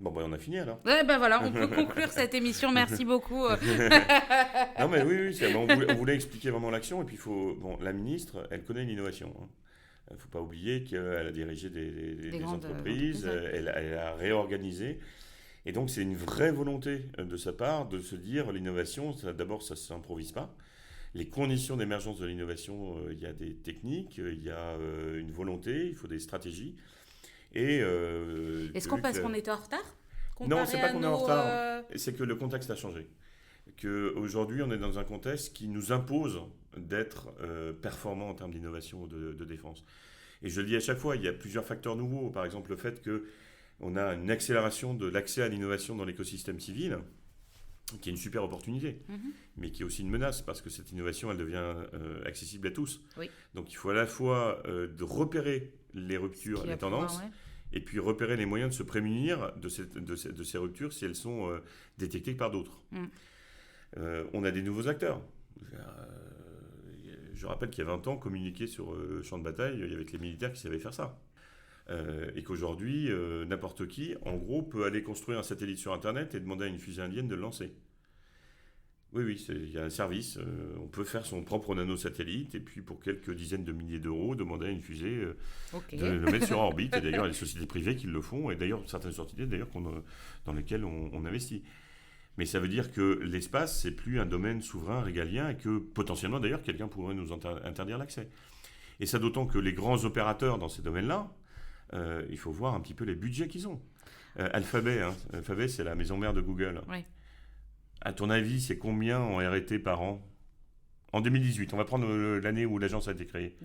Bon, on a fini alors. Ouais, voilà, on peut conclure cette émission. Merci beaucoup. Non, mais oui, on voulait expliquer vraiment l'action. Et puis, la ministre, elle connaît l'innovation. Il ne faut pas oublier qu'elle a dirigé des entreprises, elle a réorganisé. Et donc, c'est une vraie volonté de sa part de se dire l'innovation, d'abord, ça ne s'improvise pas. Les conditions d'émergence de l'innovation, il y a des techniques, il y a une volonté, il faut des stratégies. Est-ce qu'on pense qu'on était en retard ? Non, c'est pas qu'on est en retard. C'est que le contexte a changé. Qu'aujourd'hui, on est dans un contexte qui nous impose d'être performant en termes d'innovation de défense. Et je le dis à chaque fois, il y a plusieurs facteurs nouveaux. Par exemple, le fait qu'on a une accélération de l'accès à l'innovation dans l'écosystème civil. qui est une super opportunité, mais qui est aussi une menace, parce que cette innovation, elle devient accessible à tous. Oui. Donc il faut à la fois de repérer les ruptures, les tendances, et puis repérer les moyens de se prémunir de ces ruptures si elles sont détectées par d'autres. On a des nouveaux acteurs. Je rappelle qu'il y a 20 ans, communiquer sur le champ de bataille, il y avait que les militaires qui savaient faire ça. Et qu'aujourd'hui, n'importe qui, en gros, peut aller construire un satellite sur Internet et demander à une fusée indienne de le lancer. Oui, il y a un service. On peut faire son propre nanosatellite et puis pour quelques dizaines de milliers d'euros, demander à une fusée de le mettre sur orbite. Et d'ailleurs, il y a des sociétés privées qui le font et d'ailleurs, certaines sociétés dans lesquelles on investit. Mais ça veut dire que l'espace, c'est plus un domaine souverain, régalien et que potentiellement, d'ailleurs, quelqu'un pourrait nous interdire l'accès. Et ça d'autant que les grands opérateurs dans ces domaines-là, il faut voir un petit peu les budgets qu'ils ont. Alphabet, c'est la maison mère de Google. Oui. À ton avis, c'est combien en R&T par an ? En 2018, on va prendre l'année où l'agence a été créée.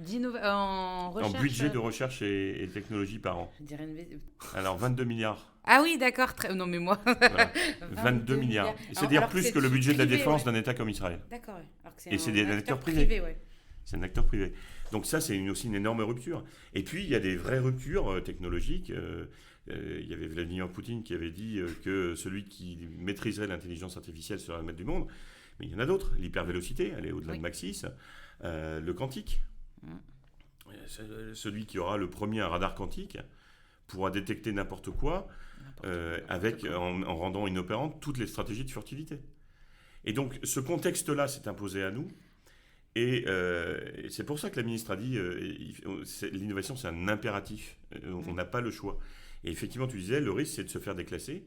En recherche, en budget de recherche et technologie par an. Alors, 22 milliards. Ah oui, d'accord. Non, mais moi... Voilà. 22 milliards. C'est-à-dire plus que le budget de la défense d'un État comme Israël. D'accord. Et c'est un acteur privé. C'est un acteur privé. Donc ça, c'est aussi une énorme rupture. Et puis, il y a des vraies ruptures technologiques. Il y avait Vladimir Poutine qui avait dit que celui qui maîtriserait l'intelligence artificielle serait le maître du monde. Mais il y en a d'autres. L'hypervélocité, elle est au-delà de Mach 6. Le quantique. Celui qui aura le premier un radar quantique pourra détecter n'importe quoi en rendant inopérantes toutes les stratégies de furtivité. Et donc, ce contexte-là s'est imposé à nous. Et c'est pour ça que la ministre a dit l'innovation, c'est un impératif. On n'a pas le choix. Et effectivement, tu disais, le risque, c'est de se faire déclasser.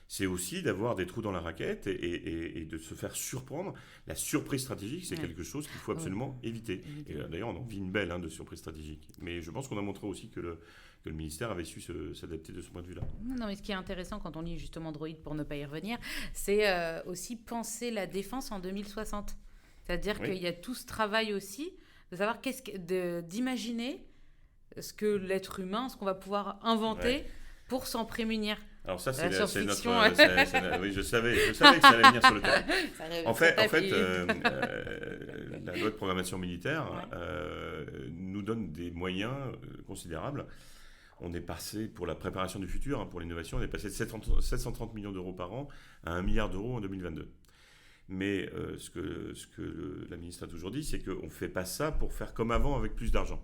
C'est aussi d'avoir des trous dans la raquette et de se faire surprendre. La surprise stratégique, c'est quelque chose qu'il faut absolument éviter. Et d'ailleurs, on en vit une belle de surprise stratégique. Mais je pense qu'on a montré aussi que le ministère avait su s'adapter de ce point de vue-là. Non, mais ce qui est intéressant quand on lit justement Droid, pour ne pas y revenir, c'est aussi penser la défense en 2060. C'est-à-dire qu'il y a tout ce travail aussi de savoir d'imaginer ce que l'être humain, ce qu'on va pouvoir inventer pour s'en prémunir. Alors ça, c'est notre... oui, je savais que ça allait venir sur le terrain. En fait, la loi de programmation militaire nous donne des moyens considérables. On est passé, pour la préparation du futur, pour l'innovation, on est passé de 730 millions d'euros par an à 1 milliard d'euros en 2022. Mais ce que la ministre a toujours dit, c'est qu'on ne fait pas ça pour faire comme avant avec plus d'argent.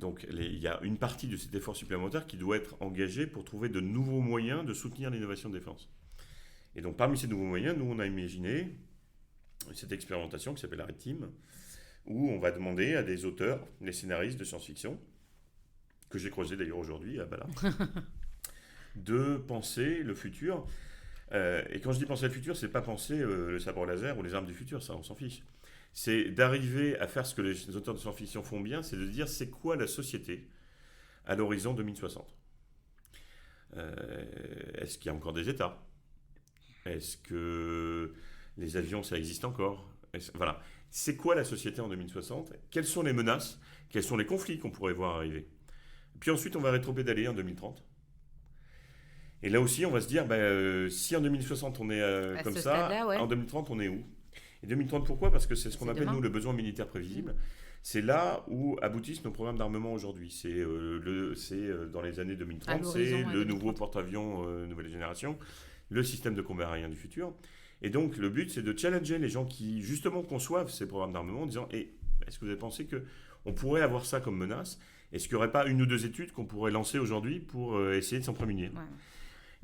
Donc il y a une partie de cet effort supplémentaire qui doit être engagée pour trouver de nouveaux moyens de soutenir l'innovation de défense. Et donc parmi ces nouveaux moyens, nous on a imaginé cette expérimentation qui s'appelle la Red Team, où on va demander à des auteurs, des scénaristes de science-fiction, que j'ai creusé d'ailleurs aujourd'hui à Bala, de penser le futur. Et quand je dis penser le futur, c'est pas penser le sabre laser ou les armes du futur, ça on s'en fiche. C'est d'arriver à faire ce que les auteurs de science-fiction font bien, c'est de dire c'est quoi la société à l'horizon 2060. Est-ce qu'il y a encore des États ? Est-ce que les avions, ça existe encore ? Voilà. C'est quoi la société en 2060 ? Quelles sont les menaces ? Quels sont les conflits qu'on pourrait voir arriver ? Puis ensuite, on va rétro-pédaler en 2030. Et là aussi, on va se dire, si en 2060 on est comme ça, en 2030 on est où ? Et 2030 pourquoi ? Parce que c'est ce qu'on appelle nous le besoin militaire prévisible. C'est là où aboutissent nos programmes d'armement aujourd'hui. C'est dans les années 2030, c'est le nouveau porte-avions nouvelle génération, le système de combat aérien du futur. Et donc le but, c'est de challenger les gens qui justement conçoivent ces programmes d'armement en disant est-ce que vous avez pensé qu'on pourrait avoir ça comme menace ? Est-ce qu'il n'y aurait pas une ou deux études qu'on pourrait lancer aujourd'hui pour essayer de s'en prémunir ?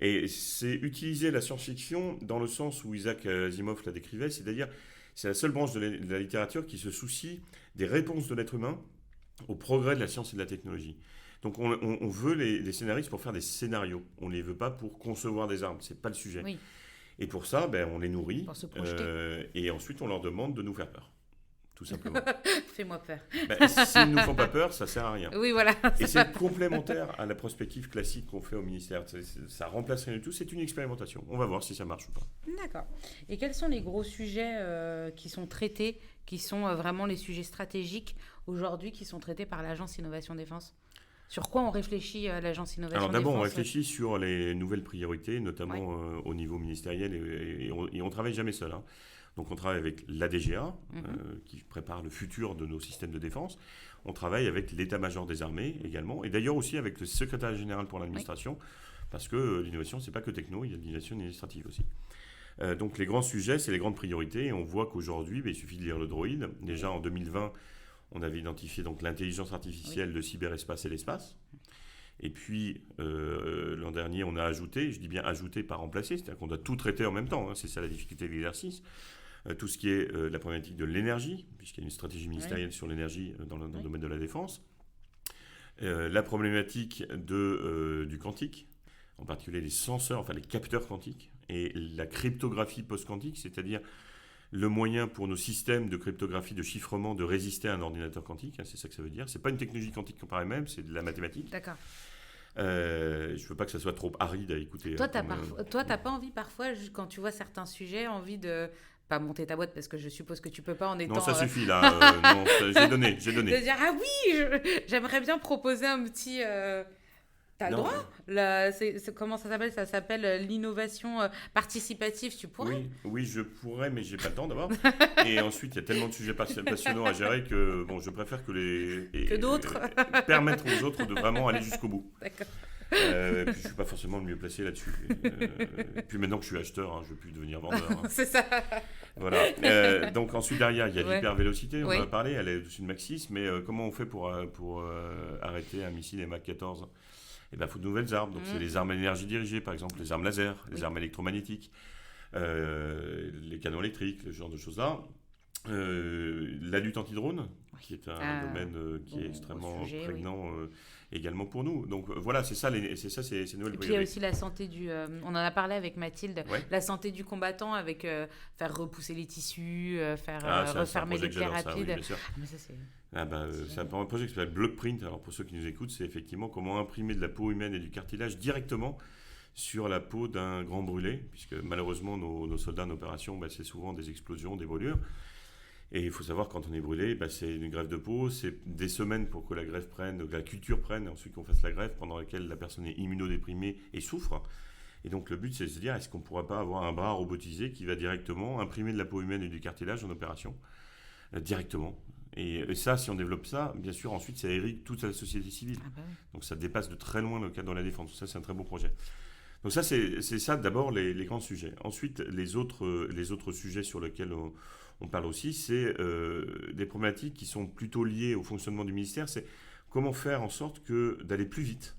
Et c'est utiliser la science-fiction dans le sens où Isaac Asimov la décrivait, c'est-à-dire c'est la seule branche de la littérature qui se soucie des réponses de l'être humain au progrès de la science et de la technologie. Donc on veut les scénaristes pour faire des scénarios, on ne les veut pas pour concevoir des armes, ce n'est pas le sujet. Oui. Et pour ça, on les nourrit, pour se projeter. Et ensuite on leur demande de nous faire peur. Tout simplement. Fais-moi peur. S'ils ne nous font pas peur, ça ne sert à rien. Oui, voilà. Et c'est complémentaire à la prospective classique qu'on fait au ministère. Ça remplace rien du tout, c'est une expérimentation. On va voir si ça marche ou pas. D'accord. Et quels sont les gros sujets qui sont traités, qui sont vraiment les sujets stratégiques aujourd'hui, qui sont traités par l'Agence Innovation Défense ? Sur quoi on réfléchit à l'Agence Innovation Alors d'abord, on Défense? réfléchit sur les nouvelles priorités, notamment Ouais. au niveau ministériel, et on ne travaille jamais seul, hein. Donc on travaille avec l'ADGA, qui prépare le futur de nos systèmes de défense. On travaille avec l'état-major des armées également, et d'ailleurs aussi avec le secrétaire général pour Oui. l'administration, parce que l'innovation, c'est pas que techno, il y a de l'innovation administrative aussi. Donc les grands sujets, c'est les grandes priorités, et on voit qu'aujourd'hui, il suffit de lire le droïde. Déjà en 2020, on avait identifié donc l'intelligence artificielle, le cyberespace et l'espace. Et puis, l'an dernier, on a ajouté, je dis bien ajouté, pas remplacé, c'est-à-dire qu'on doit tout traiter en même temps, hein, c'est ça la difficulté de l'exercice. Tout ce qui est la problématique de l'énergie, puisqu'il y a une stratégie ministérielle sur l'énergie dans le domaine de la défense. La problématique du quantique, en particulier les senseurs, enfin les capteurs quantiques, et la cryptographie post-quantique, c'est-à-dire le moyen pour nos systèmes de cryptographie, de chiffrement, de résister à un ordinateur quantique, hein, c'est ça que ça veut dire. C'est pas une technologie quantique par elle-même, c'est de la mathématique. D'accord. Je veux pas que ça soit trop aride à écouter. Toi, t'as pas envie parfois, quand tu vois certains sujets, envie de pas monter ta boîte parce que je suppose que tu peux pas en étant. Non, ça suffit là. Non, j'ai donné. De dire ah oui, j'aimerais bien proposer un petit. T'as le Non. droit comment ça s'appelle? Ça s'appelle l'innovation participative, tu pourrais? Oui, je pourrais, mais j'ai pas le temps d'abord. Et ensuite, il y a tellement de sujets passionnants à gérer que bon, je préfère que d'autres. Permettre aux autres de vraiment aller jusqu'au bout. D'accord. Puis je suis pas forcément le mieux placé là-dessus. Puis maintenant que je suis acheteur, hein, je veux plus devenir vendeur, hein. C'est ça. Voilà. Donc ensuite derrière, il y a l'hypervélocité, on en a Oui. parlé, elle est au-dessus de Mach 6, mais comment on fait pour arrêter un missile Mach 14? Eh ben, il faut de nouvelles armes. Donc, c'est les armes à énergie dirigée, par exemple, les armes laser, les armes électromagnétiques, les canons électriques, ce genre de choses-là. La lutte anti-drone, qui est un domaine qui est extrêmement sujet, prégnant également pour nous. Donc, voilà, c'est ça, ces nouvelles Et puis il y a priorités. aussi la santé on en a parlé avec Mathilde, Ouais. la santé du combattant avec faire repousser les tissus, faire C'est un refermer projet les que plaies j'adore, ça, oui, rapides. bien sûr. Ah, mais ça, c'est C'est un projet qui s'appelle Blockprint. Alors pour ceux qui nous écoutent, c'est effectivement comment imprimer de la peau humaine et du cartilage directement sur la peau d'un grand brûlé, puisque malheureusement nos soldats en opération, c'est souvent des explosions, des brûlures. Et il faut savoir quand on est brûlé, c'est une greffe de peau, c'est des semaines pour que la greffe prenne, que la culture prenne, et ensuite qu'on fasse la greffe, pendant laquelle la personne est immunodéprimée et souffre. Et donc le but c'est de se dire, est-ce qu'on ne pourrait pas avoir un bras robotisé qui va directement imprimer de la peau humaine et du cartilage en opération directement. Et ça, si on développe ça, bien sûr, ensuite, ça irrigue toute la société civile. Ah bah oui. Donc ça dépasse de très loin le cadre de la défense. Ça, c'est un très beau projet. Donc ça, c'est ça d'abord les grands sujets. Ensuite, les autres sujets sur lesquels on parle aussi, c'est des problématiques qui sont plutôt liées au fonctionnement du ministère. C'est comment faire en sorte d'aller plus vite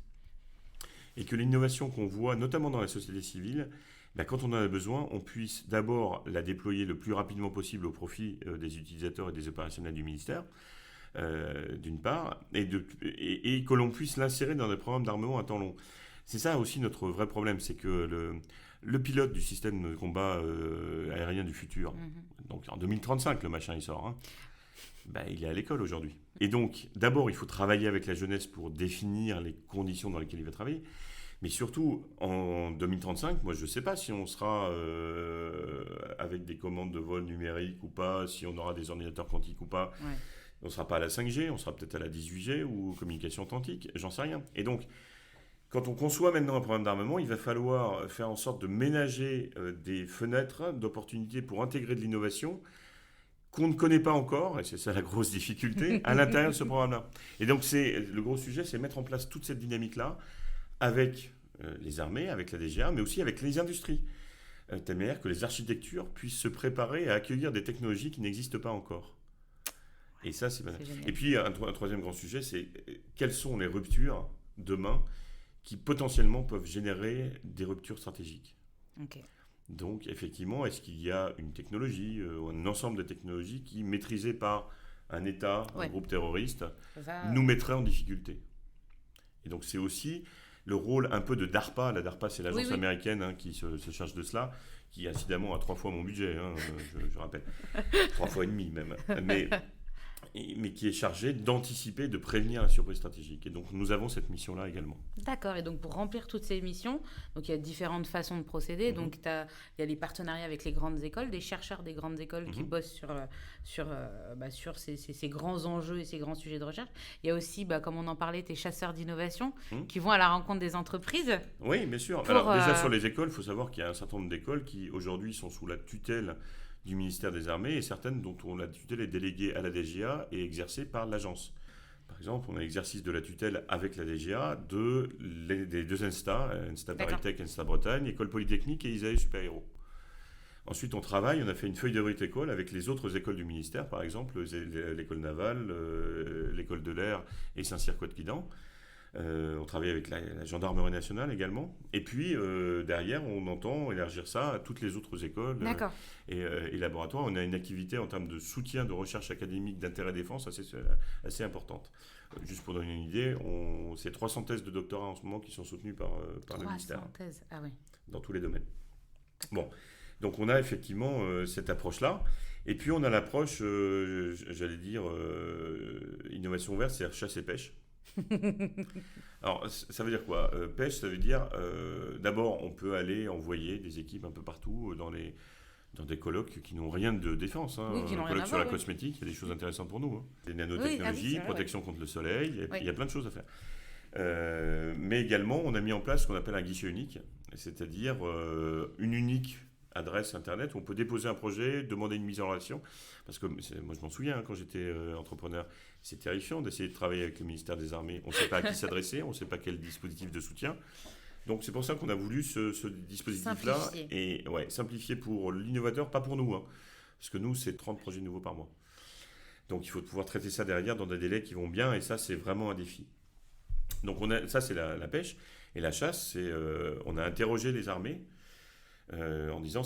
et que l'innovation qu'on voit, notamment dans la société civile, quand on en a besoin, on puisse d'abord la déployer le plus rapidement possible au profit des utilisateurs et des opérationnels du ministère, d'une part, et que l'on puisse l'insérer dans des programmes d'armement à temps long. C'est ça aussi notre vrai problème, c'est que le pilote du système de combat aérien du futur, donc en 2035 le machin il sort, hein, il est à l'école aujourd'hui. Et donc d'abord il faut travailler avec la jeunesse pour définir les conditions dans lesquelles il va travailler. Mais surtout, en 2035, moi je ne sais pas si on sera avec des commandes de vol numériques ou pas, si on aura des ordinateurs quantiques ou pas. Ouais. On ne sera pas à la 5G, on sera peut-être à la 18G ou communication quantique, j'en sais rien. Et donc, quand on conçoit maintenant un programme d'armement, il va falloir faire en sorte de ménager des fenêtres d'opportunités pour intégrer de l'innovation qu'on ne connaît pas encore, et c'est ça la grosse difficulté, à l'intérieur de ce programme-là. Et donc, le gros sujet, c'est mettre en place toute cette dynamique-là, avec les armées, avec la DGA, mais aussi avec les industries, de telle manière que les architectures puissent se préparer à accueillir des technologies qui n'existent pas encore. Et ça, c'est génial. Et puis, un troisième grand sujet, c'est quelles sont les ruptures demain qui potentiellement peuvent générer des ruptures stratégiques. Ok. Donc, effectivement, est-ce qu'il y a une technologie ou un ensemble de technologies qui, maîtrisées par un État, un groupe terroriste, nous mettrait en difficulté? Et donc, c'est aussi le rôle un peu de DARPA. La DARPA, c'est l'agence américaine qui se charge de cela, qui incidemment a 3 fois mon budget, je rappelle. 3 fois et demi même. Mais mais qui est chargé d'anticiper, de prévenir la surprise stratégique. Et donc nous avons cette mission-là également. D'accord, et donc pour remplir toutes ces missions, donc il y a différentes façons de procéder. Donc il y a les partenariats avec les grandes écoles, des chercheurs des grandes écoles qui bossent sur ces grands enjeux et ces grands sujets de recherche. Il y a aussi, comme on en parlait, tes chasseurs d'innovation qui vont à la rencontre des entreprises. Oui, bien sûr. Alors déjà sur les écoles, il faut savoir qu'il y a un certain nombre d'écoles qui aujourd'hui sont sous la tutelle du ministère des Armées et certaines dont la tutelle est déléguée à la DGA et exercée par l'agence. Par exemple, on a l'exercice de la tutelle avec la DGA des deux ENSTA, ENSTA Paris-Tech, ENSTA Bretagne, École Polytechnique et ISAE Super-Héros. Ensuite, on travaille, on a fait une feuille de route école avec les autres écoles du ministère, par exemple l'école navale, l'école de l'air et Saint-Cyr-Côte-Quidan. On travaille avec la gendarmerie nationale également. Et puis, derrière, on entend élargir ça à toutes les autres écoles et laboratoires. On a une activité en termes de soutien de recherche académique d'intérêt défense assez importante. Juste pour donner une idée, c'est 300 thèses de doctorat en ce moment qui sont soutenues par le ministère. 300 thèses, ah oui. Dans tous les domaines. Bon, donc on a effectivement cette approche-là. Et puis, on a l'approche, j'allais dire, innovation ouverte, c'est-à-dire chasse et pêche. Alors, ça veut dire quoi? Pêche, ça veut dire d'abord, on peut aller envoyer des équipes un peu partout dans des colloques qui n'ont rien de défense. Qui n'ont rien colloques à sur voir, la cosmétique, il y a des choses intéressantes pour nous. Les nanotechnologies, protection contre le soleil, il y a plein de choses à faire. Mais également, on a mis en place ce qu'on appelle un guichet unique, c'est-à-dire une unique adresse internet où on peut déposer un projet, demander une mise en relation. Parce que moi, je m'en souviens, quand j'étais entrepreneur, c'est terrifiant d'essayer de travailler avec le ministère des Armées. On ne sait pas à qui s'adresser, on ne sait pas quel dispositif de soutien. Donc, c'est pour ça qu'on a voulu ce dispositif-là. Simplifier pour l'innovateur, pas pour nous. Parce que nous, c'est 30 projets nouveaux par mois. Donc, il faut pouvoir traiter ça derrière dans des délais qui vont bien. Et ça, c'est vraiment un défi. Donc, ça, c'est la pêche. Et la chasse, on a interrogé les armées en disant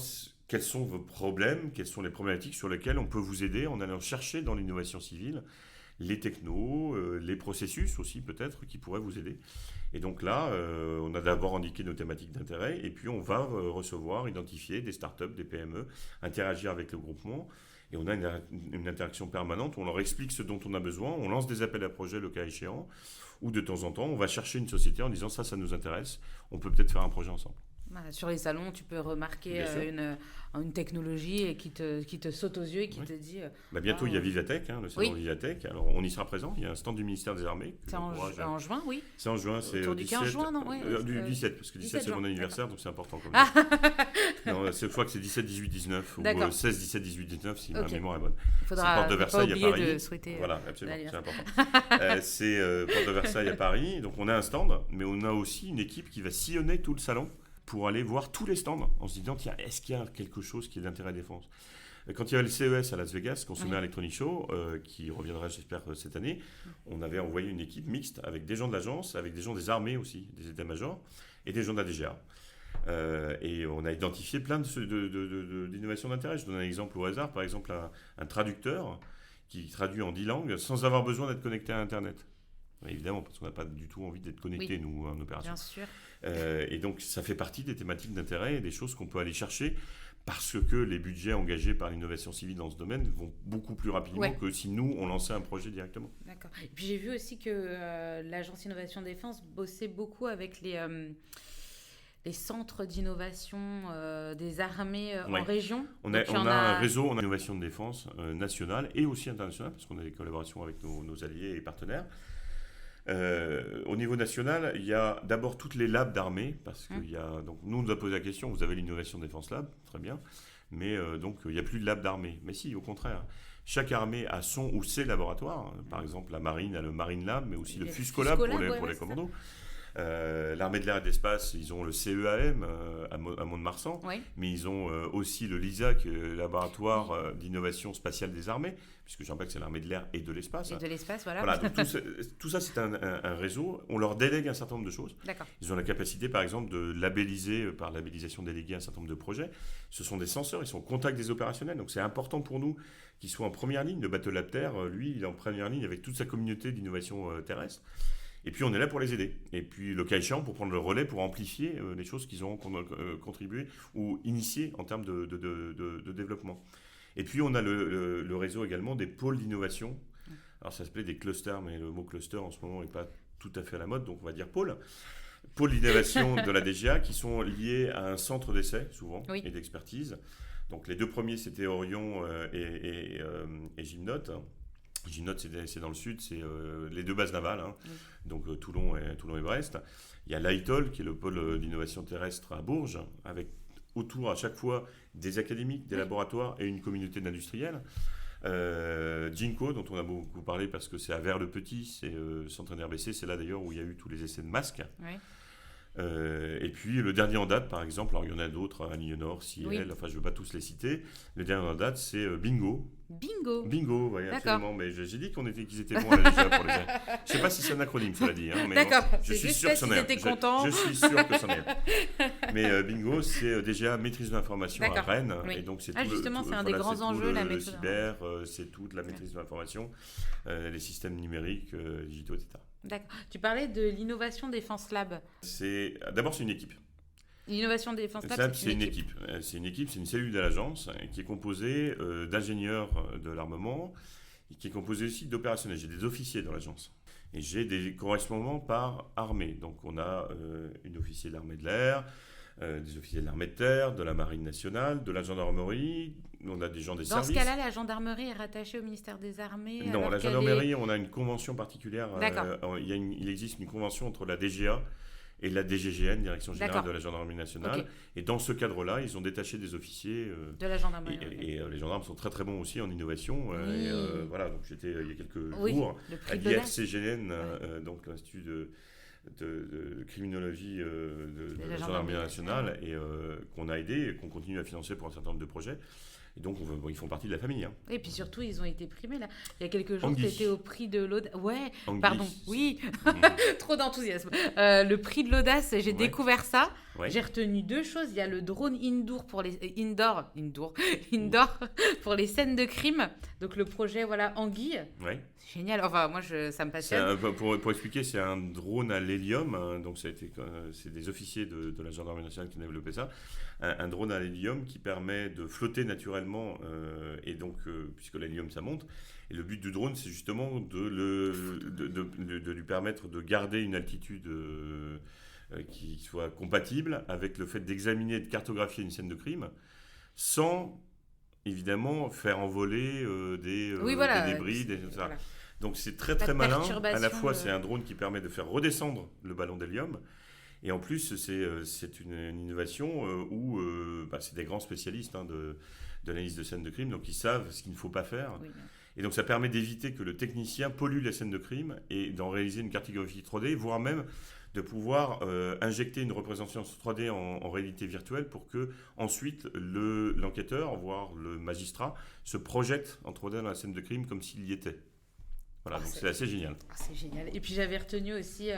quels sont vos problèmes, quelles sont les problématiques sur lesquelles on peut vous aider en allant chercher dans l'innovation civile les technos, les processus aussi peut-être qui pourraient vous aider. Et donc là, on a d'abord indiqué nos thématiques d'intérêt et puis on va recevoir, identifier des startups, des PME, interagir avec le groupement. Et on a une interaction permanente, on leur explique ce dont on a besoin, on lance des appels à projets le cas échéant, ou de temps en temps, on va chercher une société en disant ça nous intéresse, on peut peut-être faire un projet ensemble. Sur les salons, tu peux remarquer une technologie et qui te saute aux yeux et qui te dit... bientôt, il y a Vivatech, le salon Vivatech. Alors, on y sera présent. Il y a un stand du ministère des Armées. C'est en juin, oui. C'est en juin. C'est autour du 15 juin, non du 17, parce que 17, c'est mon anniversaire, donc c'est important quand même. Non, cette fois que c'est 17, 18, 19, ou 16, 17, 18, 19, si ma mémoire est bonne. C'est Porte de Versailles à Paris. De souhaiter voilà, absolument, c'est important. C'est Porte de Versailles à Paris. Donc, on a un stand, mais on a aussi une équipe qui va sillonner tout le salon pour aller voir tous les stands en se disant, tiens, est-ce qu'il y a quelque chose qui est d'intérêt défense? Quand il y avait le CES à Las Vegas, Consumer Electronics Show, qui reviendra, j'espère, cette année, on avait envoyé une équipe mixte avec des gens de l'agence, avec des gens des armées aussi, des états-majors, et des gens de la DGA. Et on a identifié plein d'innovations d'intérêt. Je donne un exemple au hasard, par exemple un traducteur qui traduit en 10 langues sans avoir besoin d'être connecté à Internet. Évidemment, parce qu'on n'a pas du tout envie d'être connecté, nous, en opération. Bien sûr. Et donc, ça fait partie des thématiques d'intérêt et des choses qu'on peut aller chercher parce que les budgets engagés par l'innovation civile dans ce domaine vont beaucoup plus rapidement que si nous, on lançait un projet directement. D'accord. Et puis, j'ai vu aussi que l'Agence Innovation Défense bossait beaucoup avec les centres d'innovation des armées en région. On a un réseau en innovation de défense nationale et aussi internationale, parce qu'on a des collaborations avec nos alliés et partenaires. Au niveau national, il y a d'abord toutes les labs d'armée, parce qu'il y a, donc nous, on nous a posé la question, vous avez l'innovation défense lab, très bien, mais donc il n'y a plus de lab d'armée. Mais si, au contraire, chaque armée a son ou ses laboratoires. Par exemple, la marine a le Marine Lab, mais aussi le Fusco Lab pour les commandos. L'armée de l'air et de l'espace, ils ont le CEAM à Mont-de-Marsan, mais ils ont aussi le LISAC, laboratoire d'innovation spatiale des armées, puisque je rappelle que c'est l'armée de l'air et de l'espace. Et de l'espace, voilà. Donc tout ça, c'est un réseau. On leur délègue un certain nombre de choses. D'accord. Ils ont la capacité, par exemple, de labelliser, par labellisation déléguée, un certain nombre de projets. Ce sont des senseurs, ils sont au contact des opérationnels. Donc c'est important pour nous qu'ils soient en première ligne. Le Battlelab, lui, il est en première ligne avec toute sa communauté d'innovation terrestre. Et puis, on est là pour les aider. Et puis, le cas échéant, pour prendre le relais, pour amplifier les choses qu'ils ont contribué ou initié en termes de développement. Et puis, on a le réseau également des pôles d'innovation Alors ça s'appelait des clusters, mais le mot cluster en ce moment n'est pas tout à fait à la mode, donc on va dire pôle d'innovation de la DGA, qui sont liés à un centre d'essai, souvent, et d'expertise. Donc les deux premiers, c'était Orion et Gymnote. Gymnote, c'est dans le sud, c'est les deux bases navales, donc Toulon et Brest. Il y a l'ITOL, qui est le pôle d'innovation terrestre à Bourges, avec autour à chaque fois des académiques, des laboratoires et une communauté d'industriels. Ginko, dont on a beaucoup parlé parce que c'est à Vers-le-Petit, c'est centre NRBC, c'est là d'ailleurs où il y a eu tous les essais de masques. Et puis le dernier en date, par exemple, alors il y en a d'autres, Aliénor, Ciel, enfin je ne veux pas tous les citer. Le dernier en date, c'est Bingo. Bingo, oui, absolument. Mais j'ai dit qu'ils étaient bons à la DGA pour les gens. Je ne sais pas si c'est un acronyme, cela dit. Mais d'accord, je suis sûr que c'en est un. Je suis sûr que c'en est un. Mais Bingo, c'est DGA maîtrise de l'information à Rennes. Et donc c'est justement, c'est un des grands enjeux, la maîtrise. Le cyber, c'est toute la maîtrise de l'information, les systèmes numériques, digitaux, etc. D'accord. Tu parlais de l'Innovation Défense Lab. D'abord, c'est une équipe. L'Innovation Défense Lab, c'est une équipe. C'est une équipe, c'est une cellule de l'agence qui est composée d'ingénieurs de l'armement et qui est composée aussi d'opérationnels. J'ai des officiers dans l'agence. Et j'ai des correspondants par armée. Donc, on a une officier de l'armée de l'air, des officiers de l'armée de terre, de la marine nationale, de la gendarmerie. On a des gens des services. Dans ce cas-là, la gendarmerie est rattachée au ministère des Armées? Non, la gendarmerie, on a une convention particulière. Il existe une convention entre la DGA et la DGGN, Direction Générale de la Gendarmerie Nationale. Et dans ce cadre-là, ils ont détaché des officiers. De la gendarmerie. Et les gendarmes sont très très bons aussi en innovation. Voilà, donc j'étais il y a quelques jours à l'IRCGN, donc l'Institut de criminologie de la Gendarmerie nationale, et qu'on a aidé et qu'on continue à financer pour un certain nombre de projets. Et donc, ils font partie de la famille. Et puis surtout, ils ont été primés là. Il y a quelques jours, c'était au prix de l'audace. Trop d'enthousiasme. Le prix de l'audace, j'ai découvert ça. J'ai retenu deux choses. Il y a le drone indoor pour les indoor pour les scènes de crime. Donc le projet, Anguille. C'est génial. Enfin, moi, ça me passionne. Pour expliquer, c'est un drone à l'hélium. Donc c'est des officiers de la Gendarmerie nationale qui ont développé ça. Un drone à l'hélium qui permet de flotter naturellement, et donc puisque l'hélium ça monte, et le but du drone c'est justement de lui permettre de garder une altitude qui soit compatible avec le fait d'examiner et de cartographier une scène de crime sans évidemment faire envoler des débris, etc. Voilà. Donc c'est très très malin. À la fois c'est un drone qui permet de faire redescendre le ballon d'hélium. Et en plus, c'est une innovation où c'est des grands spécialistes de l'analyse de scènes de crime, donc ils savent ce qu'il ne faut pas faire. Et donc ça permet d'éviter que le technicien pollue la scène de crime et d'en réaliser une cartographie 3D, voire même de pouvoir injecter une représentation 3D en réalité virtuelle pour que ensuite l'enquêteur, voire le magistrat, se projette en 3D dans la scène de crime comme s'il y était. Voilà, donc c'est assez génial. C'est génial. Et puis j'avais retenu aussi,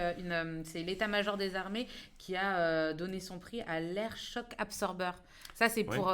c'est l'état-major des armées qui a donné son prix à l'air choc absorber. Ça, c'est pour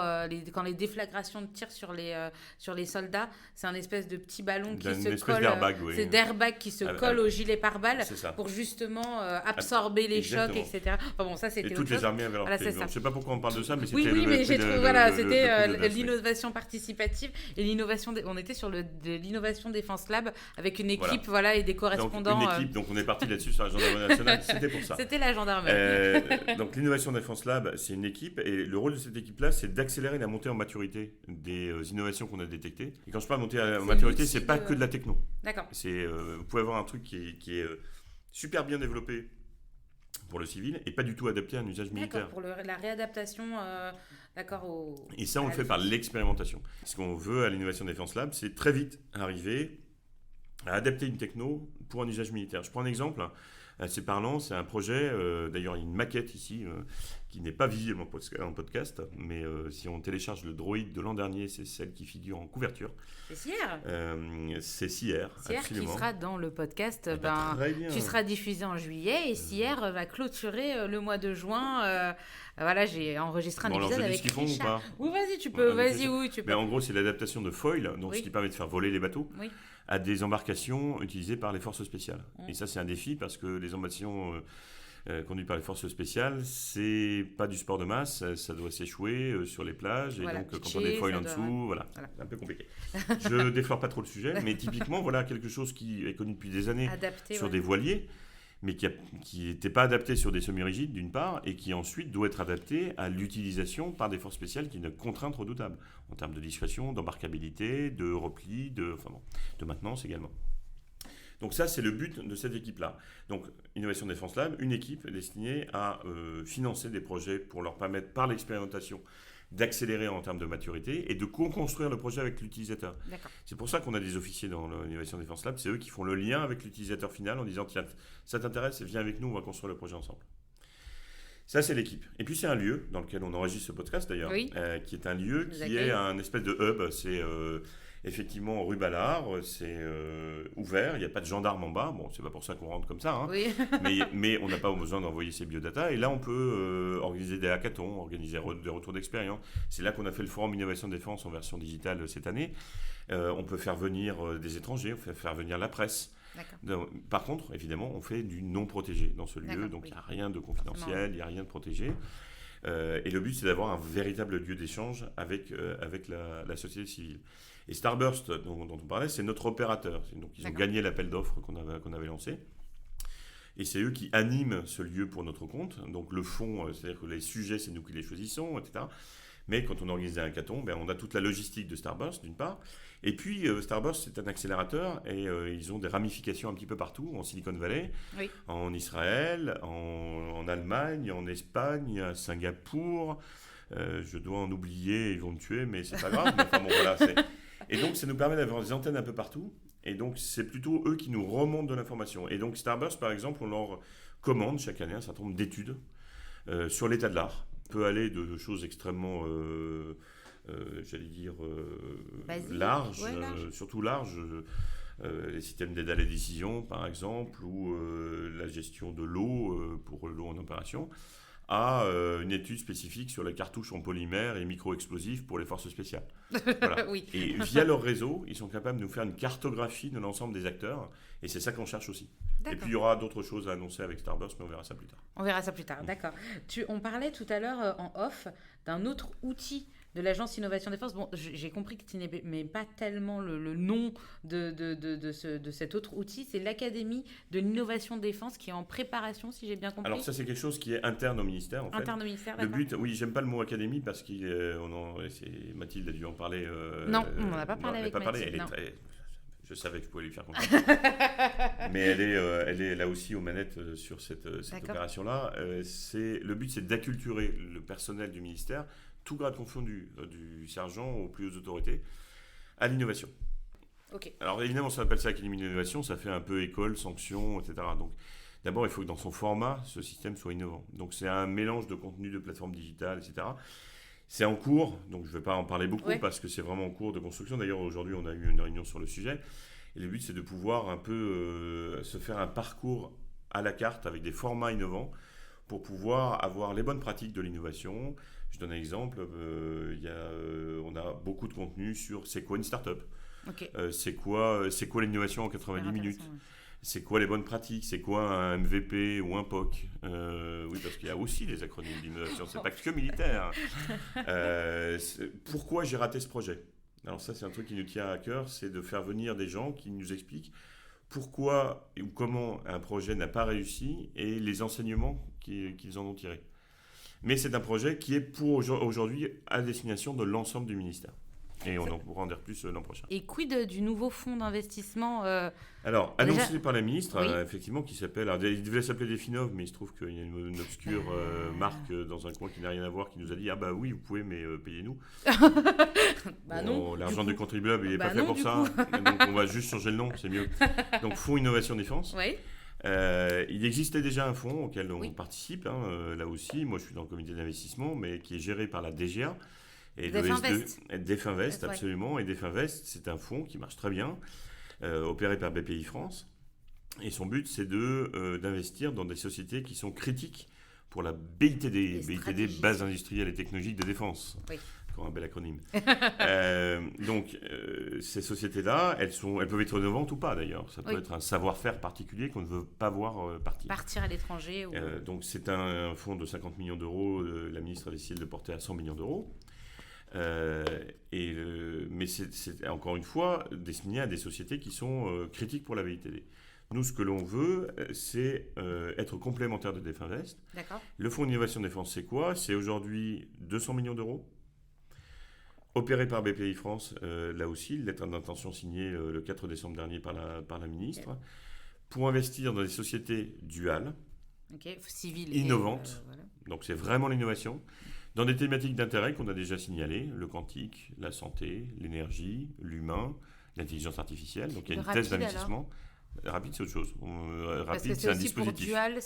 quand les déflagrations de tir sur les soldats, c'est un espèce de petit ballon qui se colle. D'airbag, c'est d'airbag qui se colle au gilet pare-balles pour justement absorber les chocs, etc. Enfin bon, ça c'était. Et toutes les armées avaient leur prix. Je ne sais pas pourquoi on parle de ça, mais c'était. Oui, mais j'ai trouvé. C'était l'innovation participative et l'innovation. On était sur de l'innovation Défense Lab avec une équipe, et des correspondants. Donc, une équipe, donc on est parti là-dessus sur la Gendarmerie nationale, c'était pour ça. C'était la gendarmerie. Donc l'innovation Défense Lab, c'est une équipe, et le rôle de cette équipe-là, c'est d'accélérer la montée en maturité des innovations qu'on a détectées. Et quand je parle de montée en maturité, c'est pas que de la techno. D'accord. Vous pouvez avoir un truc qui est super bien développé pour le civil et pas du tout adapté à un usage militaire. D'accord, pour la réadaptation, Et ça, on le fait par l'expérimentation. Ce qu'on veut à l'innovation Défense Lab, c'est très vite arriver à adapter une techno pour un usage militaire. Je prends un exemple assez parlant, c'est un projet, d'ailleurs il y a une maquette ici qui n'est pas visible en podcast, mais si on télécharge le droïde de l'an dernier, c'est celle qui figure en couverture. C'est Sierre. C'est Sierre, absolument. Qui sera dans le podcast, tu seras diffusé en juillet, et Sierre va clôturer le mois de juin. J'ai enregistré un épisode avec ce qu'ils font ou pas ? Oui, vas-y, tu peux. Mais en gros, c'est l'adaptation de foil, donc ce qui permet de faire voler les bateaux. À des embarcations utilisées par les forces spéciales. Et ça, c'est un défi parce que les embarcations conduit par les forces spéciales, c'est pas du sport de masse, ça doit s'échouer sur les plages, et donc quand on est foil en dessous, voilà, c'est un peu compliqué. Je déflore pas trop le sujet, mais typiquement, voilà quelque chose qui est connu depuis des années sur des voiliers, mais qui n'était pas adapté sur des semi-rigides d'une part, et qui ensuite doit être adapté à l'utilisation par des forces spéciales qui est une contrainte redoutable, en termes de discrétion, d'embarquabilité, de repli, de maintenance également. Donc ça, c'est le but de cette équipe-là. Donc Innovation Défense Lab, une équipe destinée à financer des projets pour leur permettre, par l'expérimentation, d'accélérer en termes de maturité et de co-construire le projet avec l'utilisateur. D'accord. C'est pour ça qu'on a des officiers dans l'Innovation Défense Lab, c'est eux qui font le lien avec l'utilisateur final en disant tiens, ça t'intéresse, viens avec nous, on va construire le projet ensemble. Ça, c'est l'équipe. Et puis, c'est un lieu dans lequel on enregistre ce podcast, d'ailleurs, qui est un lieu qui est un espèce de hub. C'est effectivement rue Ballard, c'est ouvert, il n'y a pas de gendarme en bas. Bon, c'est pas pour ça qu'on rentre comme ça, hein. Oui. mais on n'a pas besoin d'envoyer ses biodata. Et là, on peut organiser des hackathons, organiser des retours d'expérience. C'est là qu'on a fait le forum Innovation Défense en version digitale cette année. On peut faire venir des étrangers, on peut faire venir la presse. Par contre, évidemment, on fait du non protégé dans ce lieu, donc il n'y a rien de confidentiel, il n'y a rien de protégé. Et le but, c'est d'avoir un véritable lieu d'échange avec la société civile. Et Starburst, dont on parlait, c'est notre opérateur. Donc, ils ont gagné l'appel d'offres qu'on avait lancé. Et c'est eux qui animent ce lieu pour notre compte. Donc, le fond, c'est-à-dire que les sujets, c'est nous qui les choisissons, etc. Mais quand on organise un hackathon, on a toute la logistique de Starburst, d'une part. Et puis, Starburst, c'est un accélérateur et ils ont des ramifications un petit peu partout, en Silicon Valley, en Israël, en Allemagne, en Espagne, à Singapour. Je dois en oublier, ils vont me tuer, mais c'est pas grave. Mais enfin, bon, voilà, et donc, ça nous permet d'avoir des antennes un peu partout. Et donc, c'est plutôt eux qui nous remontent de l'information. Et donc, Starburst, par exemple, on leur commande chaque année un certain nombre d'études sur l'état de l'art. On peut aller de choses extrêmement... j'allais dire large, surtout large, les systèmes d'aide à la décision par exemple, ou la gestion de l'eau pour l'eau en opération, à une étude spécifique sur les cartouches en polymère et micro-explosifs pour les forces spéciales. Voilà. Et via leur réseau, ils sont capables de nous faire une cartographie de l'ensemble des acteurs, et c'est ça qu'on cherche aussi. Et puis il y aura d'autres choses à annoncer avec Starburst, mais on verra ça plus tard. D'accord. On parlait tout à l'heure en off d'un autre outil de l'agence Innovation Défense. Bon, j'ai compris que tu n'aimais pas tellement le nom de cet autre outil. C'est l'Académie de l'Innovation Défense qui est en préparation, si j'ai bien compris. Alors ça, c'est quelque chose qui est interne au ministère, en fait. Interne au ministère, d'accord. Le but, oui, j'aime pas le mot académie parce que Mathilde a dû en parler. Non, on n'en a pas parlé avec Mathilde. Je savais que je pouvais lui faire confiance. Mais elle est là aussi aux manettes sur cette opération-là. Le but, c'est d'acculturer le personnel du ministère, tout grade confondu, du sergent aux plus hautes autorités, à l'innovation. Alors évidemment, ça appelle ça Académie d'innovation, ça fait un peu école, sanction, etc. Donc d'abord, il faut que dans son format, ce système soit innovant. Donc c'est un mélange de contenu de plateformes digitales, etc. C'est en cours, donc je ne vais pas en parler beaucoup parce que c'est vraiment en cours de construction. D'ailleurs, aujourd'hui, on a eu une réunion sur le sujet. Et le but, c'est de pouvoir un peu se faire un parcours à la carte avec des formats innovants pour pouvoir avoir les bonnes pratiques de l'innovation. Je donne un exemple. On a beaucoup de contenu sur c'est quoi une start-up. C'est quoi l'innovation en 90 minutes. C'est quoi les bonnes pratiques? C'est quoi un MVP ou un POC? Oui, parce qu'il y a aussi des acronymes d'innovation, c'est pas que militaire. Pourquoi j'ai raté ce projet? Alors ça, c'est un truc qui nous tient à cœur, c'est de faire venir des gens qui nous expliquent pourquoi ou comment un projet n'a pas réussi et les enseignements qu'ils en ont tirés. Mais c'est un projet qui est pour aujourd'hui à destination de l'ensemble du ministère. Et on en pourra en dire plus l'an prochain. Et quid du nouveau fonds d'investissement Alors, annoncé par la ministre, effectivement, qui s'appelle... Alors, il devait s'appeler Definov, mais il se trouve qu'il y a une obscure marque dans un coin qui n'a rien à voir, qui nous a dit « Ah bah oui, vous pouvez, mais payez-nous. » non. L'argent du contribuable, il n'est pas fait pour ça. Donc, on va juste changer le nom, c'est mieux. Donc, Fonds Innovation Défense. Oui. Il existait déjà un fonds auquel on participe, là aussi. Moi, je suis dans le comité d'investissement, mais qui est géré par la DGA. Et Definvest, absolument. Et Definvest, c'est un fonds qui marche très bien, opéré par BPI France. Et son but, c'est d'investir dans des sociétés qui sont critiques pour la BITD, base industrielle et technologique de défense. encore un bel acronyme. Donc, ces sociétés-là, elles peuvent être innovantes ou pas d'ailleurs. Ça peut être un savoir-faire particulier qu'on ne veut pas voir partir. Partir à l'étranger. Donc, c'est un fonds de 50 millions d'euros. La ministre a décidé de le porter à 100 millions d'euros. Mais c'est encore une fois destiné à des sociétés qui sont critiques pour la VITD. Nous, ce que l'on veut, c'est être complémentaire de Definvest. D'accord. Le fonds d'innovation défense, c'est quoi? C'est aujourd'hui 200 millions d'euros, opéré par BPI France, là aussi, lettre d'intention signée le 4 décembre dernier par la ministre, pour investir dans des sociétés duales, civiles, innovantes. Voilà. Donc, c'est vraiment l'innovation. Dans des thématiques d'intérêt qu'on a déjà signalées, le quantique, la santé, l'énergie, l'humain, l'intelligence artificielle. Donc, il y a une thèse d'investissement. Rapide, c'est autre chose. Rapide, c'est un dispositif. Pour Dual,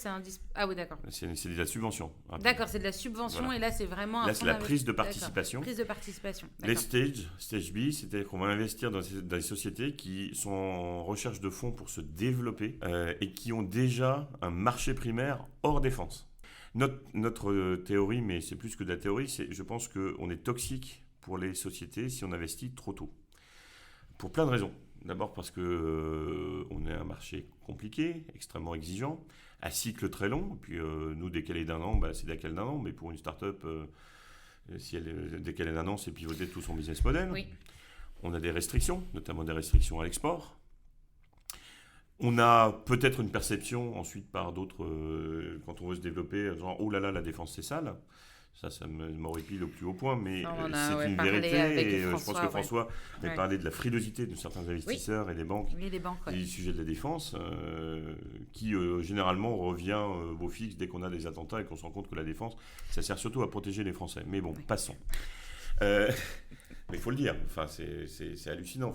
Ah oui, d'accord. C'est de la subvention. Rapide. D'accord, c'est de la subvention, voilà. Et là, c'est vraiment là, c'est la prise de participation. Prise de participation. Les stage B, c'est-à-dire qu'on va investir dans des sociétés qui sont en recherche de fonds pour se développer et qui ont déjà un marché primaire hors défense. Notre théorie, mais c'est plus que de la théorie, je pense qu'on est toxique pour les sociétés si on investit trop tôt. Pour plein de raisons. D'abord parce qu'on est un marché compliqué, extrêmement exigeant, à cycle très long. Et puis nous, décalé d'un an, c'est décalé d'un an. Mais pour une start-up, si elle est décalée d'un an, c'est pivoter tout son business model. Oui. On a des restrictions, notamment des restrictions à l'export. On a peut-être une perception ensuite par d'autres, quand on veut se développer, genre « Oh là là, la défense, c'est sale ». Ça m'horripile au plus haut point, mais c'est une vérité. Et je pense que François avait parlé de la frilosité de certains investisseurs et des banques, du sujet de la défense, qui généralement revient au fixe dès qu'on a des attentats et qu'on se rend compte que la défense, ça sert surtout à protéger les Français. Mais bon, passons. Mais il faut le dire, enfin, c'est hallucinant.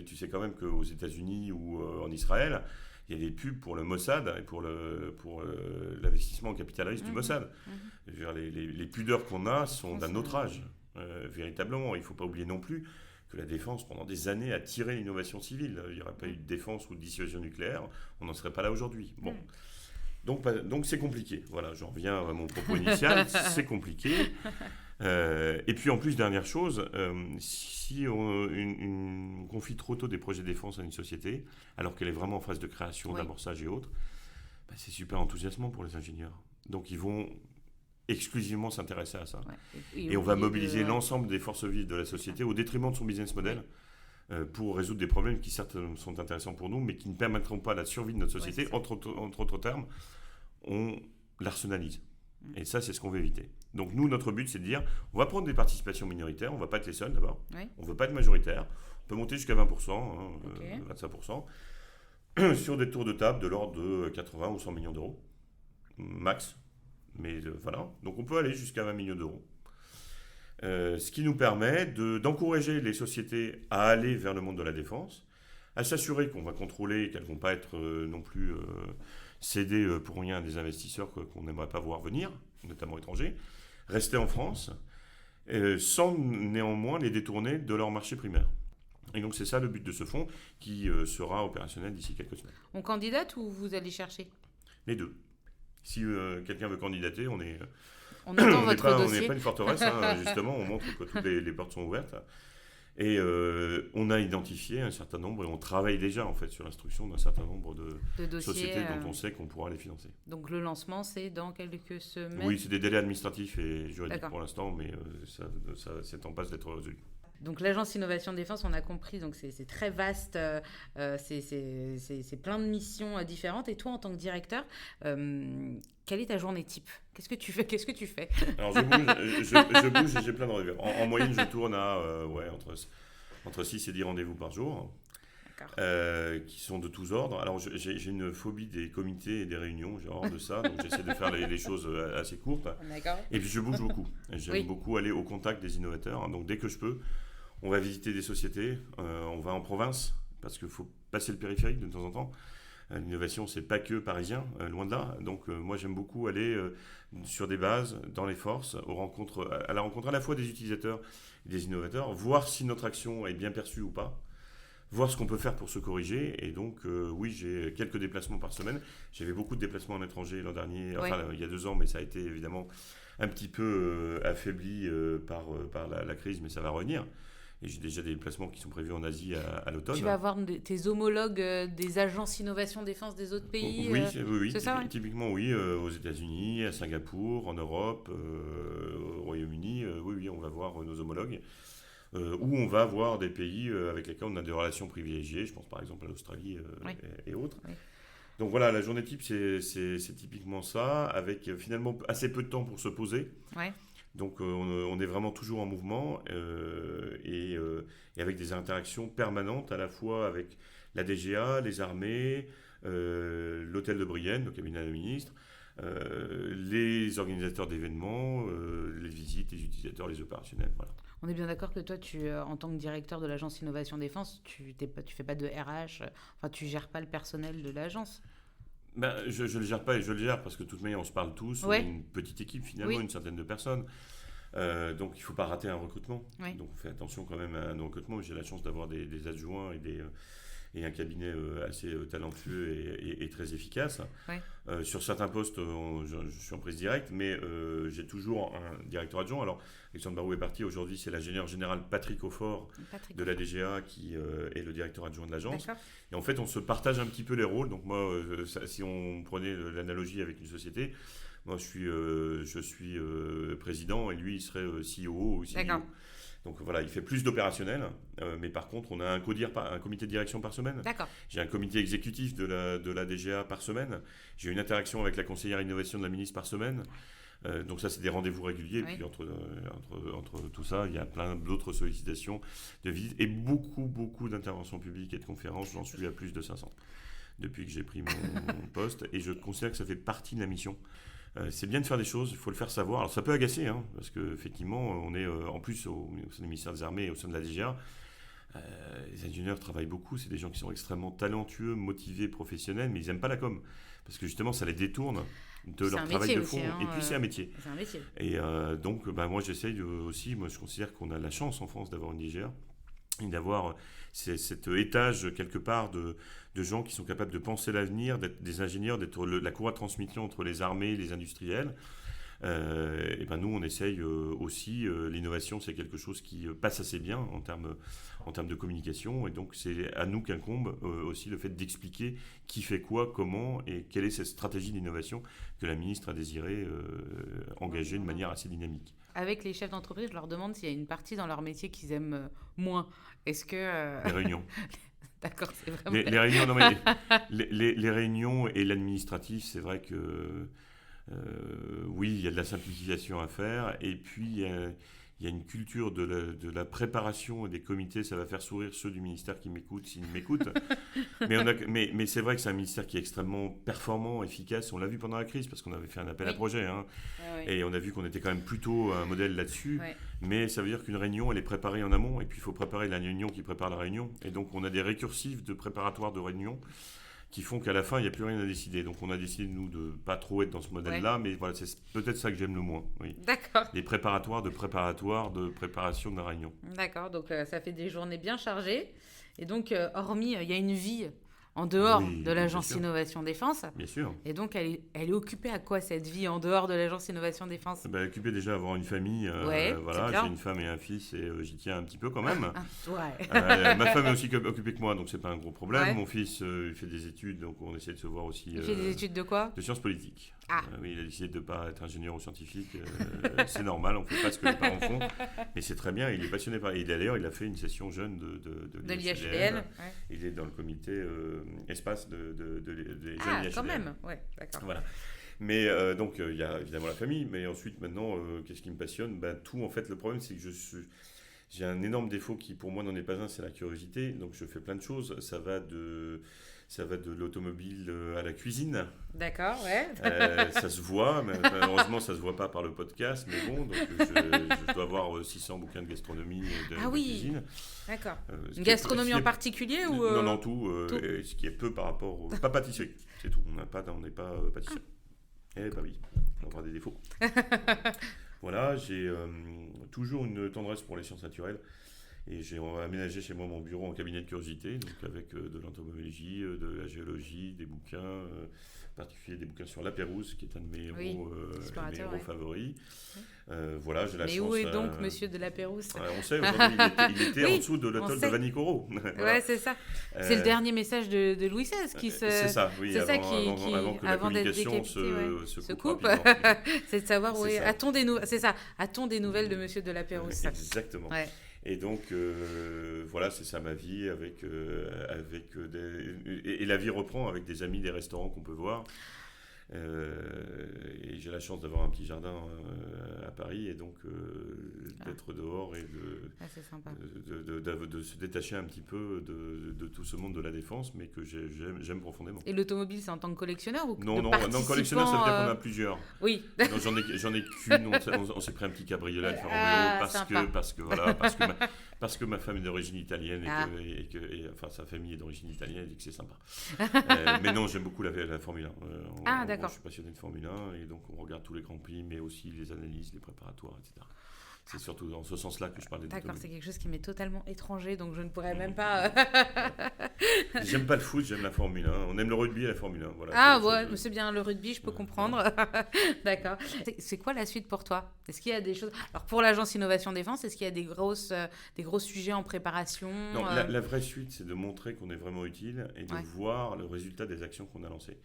Tu sais quand même qu'aux États-Unis ou en Israël, il y a des pubs pour le Mossad et pour l'investissement en capital risque du Mossad. Je veux dire, les pudeurs qu'on a sont d'un autre âge, véritablement. Il ne faut pas oublier non plus que la défense, pendant des années, a tiré l'innovation civile. Il n'y aurait pas eu de défense ou de dissuasion nucléaire, on n'en serait pas là aujourd'hui. Bon. Donc c'est compliqué. Voilà, j'en reviens à mon propos initial, c'est compliqué. Et puis en plus, dernière chose, si on confie trop tôt des projets de défense à une société, alors qu'elle est vraiment en phase de création, d'amorçage et autres, c'est super enthousiasmant pour les ingénieurs. Donc ils vont exclusivement s'intéresser à ça. Et on va mobiliser l'ensemble des forces vives de la société au détriment de son business model pour résoudre des problèmes qui certes sont intéressants pour nous, mais qui ne permettront pas la survie de notre société. Entre autres termes, on l'arsenalise. Et ça, c'est ce qu'on veut éviter. Donc nous, notre but, c'est de dire, on va prendre des participations minoritaires, on ne va pas être les seuls d'abord, on ne veut pas être majoritaire, on peut monter jusqu'à 20%, 25%, sur des tours de table de l'ordre de 80 ou 100 millions d'euros, max. Mais voilà, donc on peut aller jusqu'à 20 millions d'euros. Ce qui nous permet d'encourager les sociétés à aller vers le monde de la défense, à s'assurer qu'on va contrôler, qu'elles ne vont pas être non plus cédées pour rien à des investisseurs qu'on n'aimerait pas voir venir, notamment étrangers, rester en France, sans néanmoins les détourner de leur marché primaire. Et donc c'est ça le but de ce fonds qui sera opérationnel d'ici quelques semaines. On candidate ou vous allez chercher? Les deux. Si quelqu'un veut candidater, on attend votre dossier. On n'est pas une forteresse, justement, on montre que toutes les portes sont ouvertes. Et on a identifié un certain nombre, et on travaille déjà en fait sur l'instruction d'un certain nombre de dossiers, sociétés dont on sait qu'on pourra les financer. Donc le lancement, c'est dans quelques semaines? Oui, c'est des délais administratifs et juridiques pour l'instant, mais c'est en passe d'être résolu. Donc l'agence Innovation Défense, on a compris, donc c'est très vaste, c'est plein de missions différentes. Et toi, en tant que directeur, quelle est ta journée type? Qu'est-ce que tu fais? Alors je bouge et j'ai plein de rendez-vous. En moyenne, je tourne à entre 6 et 10 rendez-vous par jour, qui sont de tous ordres. Alors j'ai une phobie des comités et des réunions, j'ai horreur de ça, donc j'essaie de faire les choses assez courtes. D'accord. Et puis je bouge beaucoup. J'aime beaucoup aller au contact des innovateurs, donc dès que je peux, on va visiter des sociétés, on va en province, parce qu'il faut passer le périphérique de temps en temps. L'innovation, c'est pas que parisien, loin de là. Donc moi, j'aime beaucoup aller sur des bases, dans les forces, à la rencontre à la fois des utilisateurs et des innovateurs, voir si notre action est bien perçue ou pas, voir ce qu'on peut faire pour se corriger. Et donc, oui, j'ai quelques déplacements par semaine. J'avais beaucoup de déplacements à l'étranger l'an dernier, il y a 2 ans, mais ça a été évidemment un petit peu affaibli par la crise, mais ça va revenir. Et j'ai déjà des déplacements qui sont prévus en Asie à l'automne. Tu vas avoir tes homologues des agences innovation défense des autres pays Oui, c'est ça, typiquement oui, aux États-Unis, à Singapour, en Europe, au Royaume-Uni, oui, on va voir nos homologues. Ou on va voir des pays avec lesquels on a des relations privilégiées, je pense par exemple à l'Australie oui. et autres. Oui. Donc voilà, la journée type, c'est typiquement ça, avec finalement assez peu de temps pour se poser. Ouais. Donc on est vraiment toujours en mouvement et avec des interactions permanentes à la fois avec la DGA, les armées, l'hôtel de Brienne, le cabinet de la ministre, les organisateurs d'événements, les visites, les utilisateurs, les opérationnels. Voilà. On est bien d'accord que toi, en tant que directeur de l'agence Innovation Défense, tu fais pas de RH, enfin tu gères pas le personnel de l'agence. Ben, je ne le gère pas et je le gère parce que de toute manière on se parle tous, Ouais. on est une petite équipe finalement, Oui. une centaine de personnes. Donc il ne faut pas rater un recrutement. Oui. Donc on fait attention quand même à nos recrutements. J'ai la chance d'avoir des adjoints et un cabinet assez talentueux et très efficace. Oui. Sur certains postes, je suis en prise directe, mais j'ai toujours un directeur adjoint. Alors Alexandre Barou est parti, aujourd'hui c'est l'ingénieur général Patrick Aufort de la DGA qui est le directeur adjoint de l'agence. D'accord. Et en fait on se partage un petit peu les rôles. Donc moi, si on prenait l'analogie avec une société, moi, je suis président et lui, il serait CEO ou CEO. D'accord. Donc voilà, il fait plus d'opérationnel, mais par contre, on a un comité de direction par semaine. D'accord. J'ai un comité exécutif de la DGA par semaine. J'ai une interaction avec la conseillère innovation de la ministre par semaine. Donc ça, c'est des rendez-vous réguliers. Oui. Et puis entre tout ça, il y a plein d'autres sollicitations de visites et beaucoup d'interventions publiques et de conférences. J'en suis à plus de 500 depuis que j'ai pris mon poste. Et je considère que ça fait partie de la mission. C'est bien de faire des choses, il faut le faire savoir. Alors ça peut agacer, hein, parce qu'effectivement, on est en plus au sein du ministère des Armées et au sein de la DGA. Les ingénieurs travaillent beaucoup, c'est des gens qui sont extrêmement talentueux, motivés, professionnels, mais ils n'aiment pas la com. Parce que justement, ça les détourne de leur travail de fond. Aussi, hein, et puis c'est un métier. C'est un métier. Et donc, moi j'essaye aussi, moi je considère qu'on a la chance en France d'avoir une DGA et d'avoir cet étage quelque part de gens qui sont capables de penser l'avenir, d'être des ingénieurs, d'être la courroie de transmission entre les armées et les industriels. Et ben nous, on essaye aussi, l'innovation, c'est quelque chose qui passe assez bien en termes de communication. Et donc, c'est à nous qu'incombe aussi le fait d'expliquer qui fait quoi, comment et quelle est cette stratégie d'innovation que la ministre a désiré engager de manière assez dynamique. Avec les chefs d'entreprise, je leur demande s'il y a une partie dans leur métier qu'ils aiment moins. Est-ce que... Les réunions. D'accord, c'est vraiment... Les réunions, non mais les réunions et l'administratif, c'est vrai que oui, il y a de la simplification à faire. Et puis, il y a une culture de la préparation des comités. Ça va faire sourire ceux du ministère qui m'écoutent, s'ils m'écoutent. mais c'est vrai que c'est un ministère qui est extrêmement performant, efficace. On l'a vu pendant la crise, parce qu'on avait fait un appel à projet. Hein, et on a vu qu'on était quand même plutôt un modèle là-dessus. Ouais. Mais ça veut dire qu'une réunion, elle est préparée en amont. Et puis, il faut préparer la réunion qui prépare la réunion. Et donc, on a des récursifs de préparatoires de réunion qui font qu'à la fin, il n'y a plus rien à décider. Donc on a décidé, nous, de ne pas trop être dans ce modèle-là, mais voilà, c'est peut-être ça que j'aime le moins. Oui. D'accord. Les préparatoires de préparation de la réunion. D'accord, donc ça fait des journées bien chargées. Et donc, hormis, il y a une vie en dehors de l'agence Innovation Défense. Bien sûr. Et donc, elle est occupée à quoi, cette vie en dehors de l'agence Innovation Défense? Occupée déjà à avoir une famille. Voilà, j'ai une femme et un fils et j'y tiens un petit peu quand même. Ma femme est aussi occupée que moi, donc c'est pas un gros problème. Ouais. Mon fils il fait des études, donc on essaie de se voir aussi. Il fait des études de quoi? De sciences politiques. Oui, il a décidé de ne pas être ingénieur ou scientifique. C'est normal, on ne fait pas ce que les parents font. Mais c'est très bien, il est passionné par... Et d'ailleurs, il a fait une session jeune de l'IHPL. Ouais. Il est dans le comité espace des jeunes IHPL. Quand même, ouais, d'accord. Voilà. Mais donc, il y a évidemment la famille, mais ensuite, maintenant, qu'est-ce qui me passionne? Tout, en fait, le problème, c'est que j'ai un énorme défaut qui, pour moi, n'en est pas un, c'est la curiosité. Donc, je fais plein de choses. Ça va de l'automobile à la cuisine. D'accord, ouais. Ça se voit, mais malheureusement, ça ne se voit pas par le podcast. Mais bon, donc je dois avoir 600 bouquins de gastronomie et de cuisine. D'accord. Une gastronomie en particulier ou Non, tout. Ce qui est peu par rapport au... Pas pâtisserie, c'est tout. On n'est pas pâtisserie. Eh ben oui, on aura des défauts. Voilà, j'ai toujours une tendresse pour les sciences naturelles. Et j'ai aménagé chez moi mon bureau en cabinet de curiosité, donc avec de l'entomologie, de la géologie, des bouquins, en particulier des bouquins sur la Pérouse, qui est un de mes héros favoris. Voilà, j'ai la Mais chance. où est donc Monsieur de la Pérouse? On sait, aujourd'hui, il était en dessous de l'atoll de Vanikoro. Voilà. Ouais, c'est ça. C'est le dernier message de Louis XVI qui se. C'est ça, oui. C'est avant que la communication se coupe. C'est de savoir où est. A-t-on des nouvelles? C'est ça. A-t-on des nouvelles de Monsieur de la Pérouse? Exactement. Ouais. Et donc, voilà, c'est ça ma vie, et la vie reprend avec des amis, des restaurants qu'on peut voir. Et j'ai la chance d'avoir un petit jardin à Paris, et donc d'être dehors et de se détacher un petit peu de tout ce monde de la défense, mais que j'aime profondément. Et l'automobile, c'est en tant que collectionneur ou non, collectionneur, ça veut dire qu'on a plusieurs. Oui. Non, j'en ai qu'une. On s'est pris un petit cabriolet à faire en vélo parce que ma femme est d'origine italienne et enfin sa famille est d'origine italienne et que c'est sympa. Mais non, j'aime beaucoup la Formule 1. D'accord. Je suis passionné de Formule 1 et donc on regarde tous les grands prix, mais aussi les analyses, les préparatoires, etc. C'est surtout dans ce sens-là que je parlais de D'accord, c'est quelque chose qui m'est totalement étranger, donc je ne pourrais même pas... J'aime pas le foot, j'aime la Formule 1. On aime le rugby et la Formule 1. Voilà, c'est bien le rugby, je peux comprendre. D'accord. C'est quoi la suite pour toi? Est-ce qu'il y a des choses... Alors pour l'agence Innovation Défense, est-ce qu'il y a des gros sujets en préparation? Non, la vraie suite, c'est de montrer qu'on est vraiment utile et de voir le résultat des actions qu'on a lancées.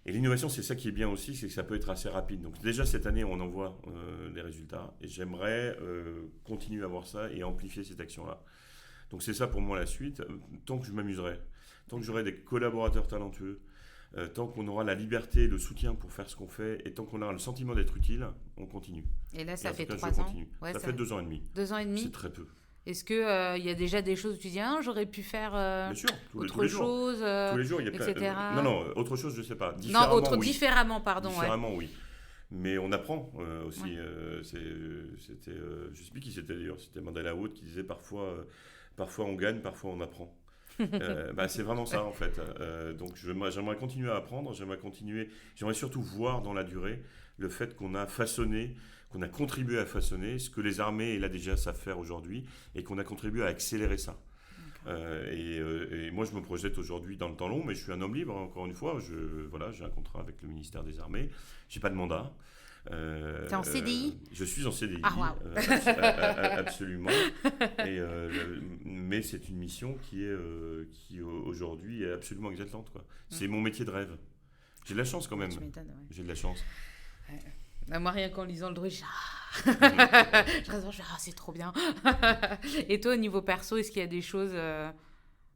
Et l'innovation, c'est ça qui est bien aussi, c'est que ça peut être assez rapide. Donc déjà, cette année, on en voit les résultats. Et j'aimerais continuer à voir ça et amplifier cette action-là. Donc c'est ça pour moi la suite. Tant que je m'amuserai, tant que j'aurai des collaborateurs talentueux, tant qu'on aura la liberté et le soutien pour faire ce qu'on fait, et tant qu'on aura le sentiment d'être utile, on continue. Et là, ça fait 3 ans. Ça fait 2 ans et demi. 2 ans et demi. C'est très peu. Est-ce qu'il y a déjà des choses où tu dis j'aurais pu faire Bien sûr, autre chose tous les jours, il y a etc. Non, autre chose, je ne sais pas. Différemment, pardon. Différemment, oui. Mais on apprend aussi. Ouais. Je ne sais plus qui c'était d'ailleurs. C'était Mandela Wood qui disait parfois on gagne, parfois on apprend. C'est vraiment ça en fait. Donc j'aimerais continuer à apprendre. J'aimerais surtout voir dans la durée le fait qu'on a façonné, qu'on a contribué à façonner ce que les armées et l'ADGA savent faire aujourd'hui et qu'on a contribué à accélérer ça. Et moi, je me projette aujourd'hui dans le temps long, mais je suis un homme libre, encore une fois. J'ai un contrat avec le ministère des Armées. Je n'ai pas de mandat. T'es en CDI? Je suis en CDI, absolument. Mais c'est une mission qui aujourd'hui est absolument exaltante, quoi. C'est mon métier de rêve. J'ai de la chance quand même. Tu m'étonnes, ouais. J'ai de la chance. Ouais. Moi, rien qu'en lisant le druide, c'est trop bien. Et toi, au niveau perso, est-ce qu'il y a des choses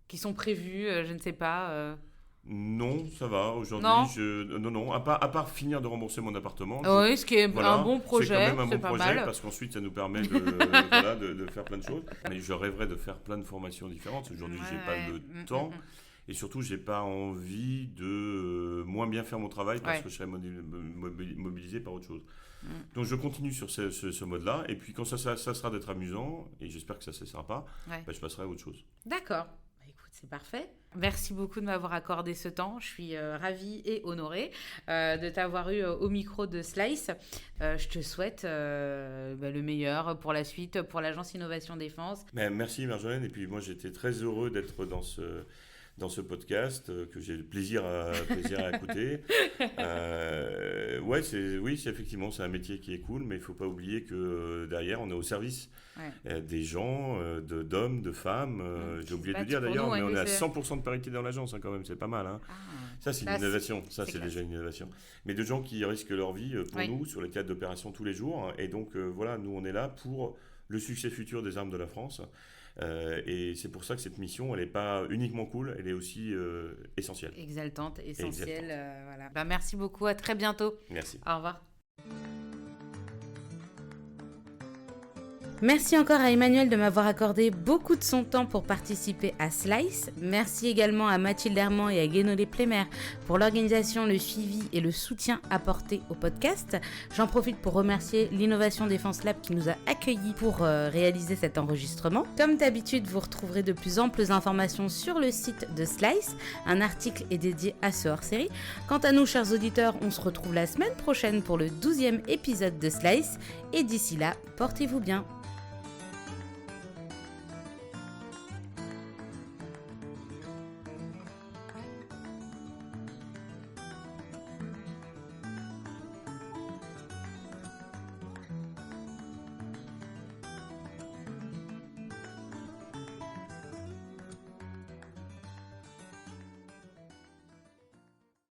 qui sont prévues? Je ne sais pas. Non, ça va. Aujourd'hui, non. À part finir de rembourser mon appartement. Oui, ce qui est un bon projet. C'est quand même un bon projet mal. Parce qu'ensuite, ça nous permet de faire plein de choses. Mais je rêverais de faire plein de formations différentes. Aujourd'hui, j'ai pas le temps. Et surtout, j'ai pas envie de moins bien faire mon travail parce que je serais mobilisé par autre chose. Donc, je continue sur ce mode-là. Et puis, quand ça sera d'être amusant, et j'espère que ça ne cessera pas, je passerai à autre chose. D'accord. Écoute, c'est parfait. Merci beaucoup de m'avoir accordé ce temps. Je suis ravie et honorée de t'avoir eu au micro de Slice. Je te souhaite le meilleur pour la suite, pour l'agence Innovation Défense. Merci Marjolaine. Et puis, moi, j'étais très heureux d'être dans ce podcast que j'ai plaisir à écouter. Effectivement, c'est un métier qui est cool, mais il ne faut pas oublier que derrière, on est au service des gens, d'hommes, de femmes. J'ai oublié de le dire d'ailleurs, mais on est à 100% de parité dans l'agence quand même, c'est pas mal. Ça, c'est une innovation. C'est déjà une innovation. Mais de gens qui risquent leur vie pour nous sur les théâtres d'opération tous les jours. Et donc, nous, on est là pour le succès futur des armes de la France. Et c'est pour ça que cette mission, elle n'est pas uniquement cool, elle est aussi essentielle. Exaltante, essentielle. Voilà. Merci beaucoup, à très bientôt. Merci. Au revoir. Merci encore à Emmanuel de m'avoir accordé beaucoup de son temps pour participer à Slice. Merci également à Mathilde Herman et à Guénolé Plémer pour l'organisation, le suivi et le soutien apporté au podcast. J'en profite pour remercier l'Innovation Défense Lab qui nous a accueillis pour réaliser cet enregistrement. Comme d'habitude, vous retrouverez de plus amples informations sur le site de Slice. Un article est dédié à ce hors-série. Quant à nous, chers auditeurs, on se retrouve la semaine prochaine pour le 12e épisode de Slice. Et d'ici là, portez-vous bien.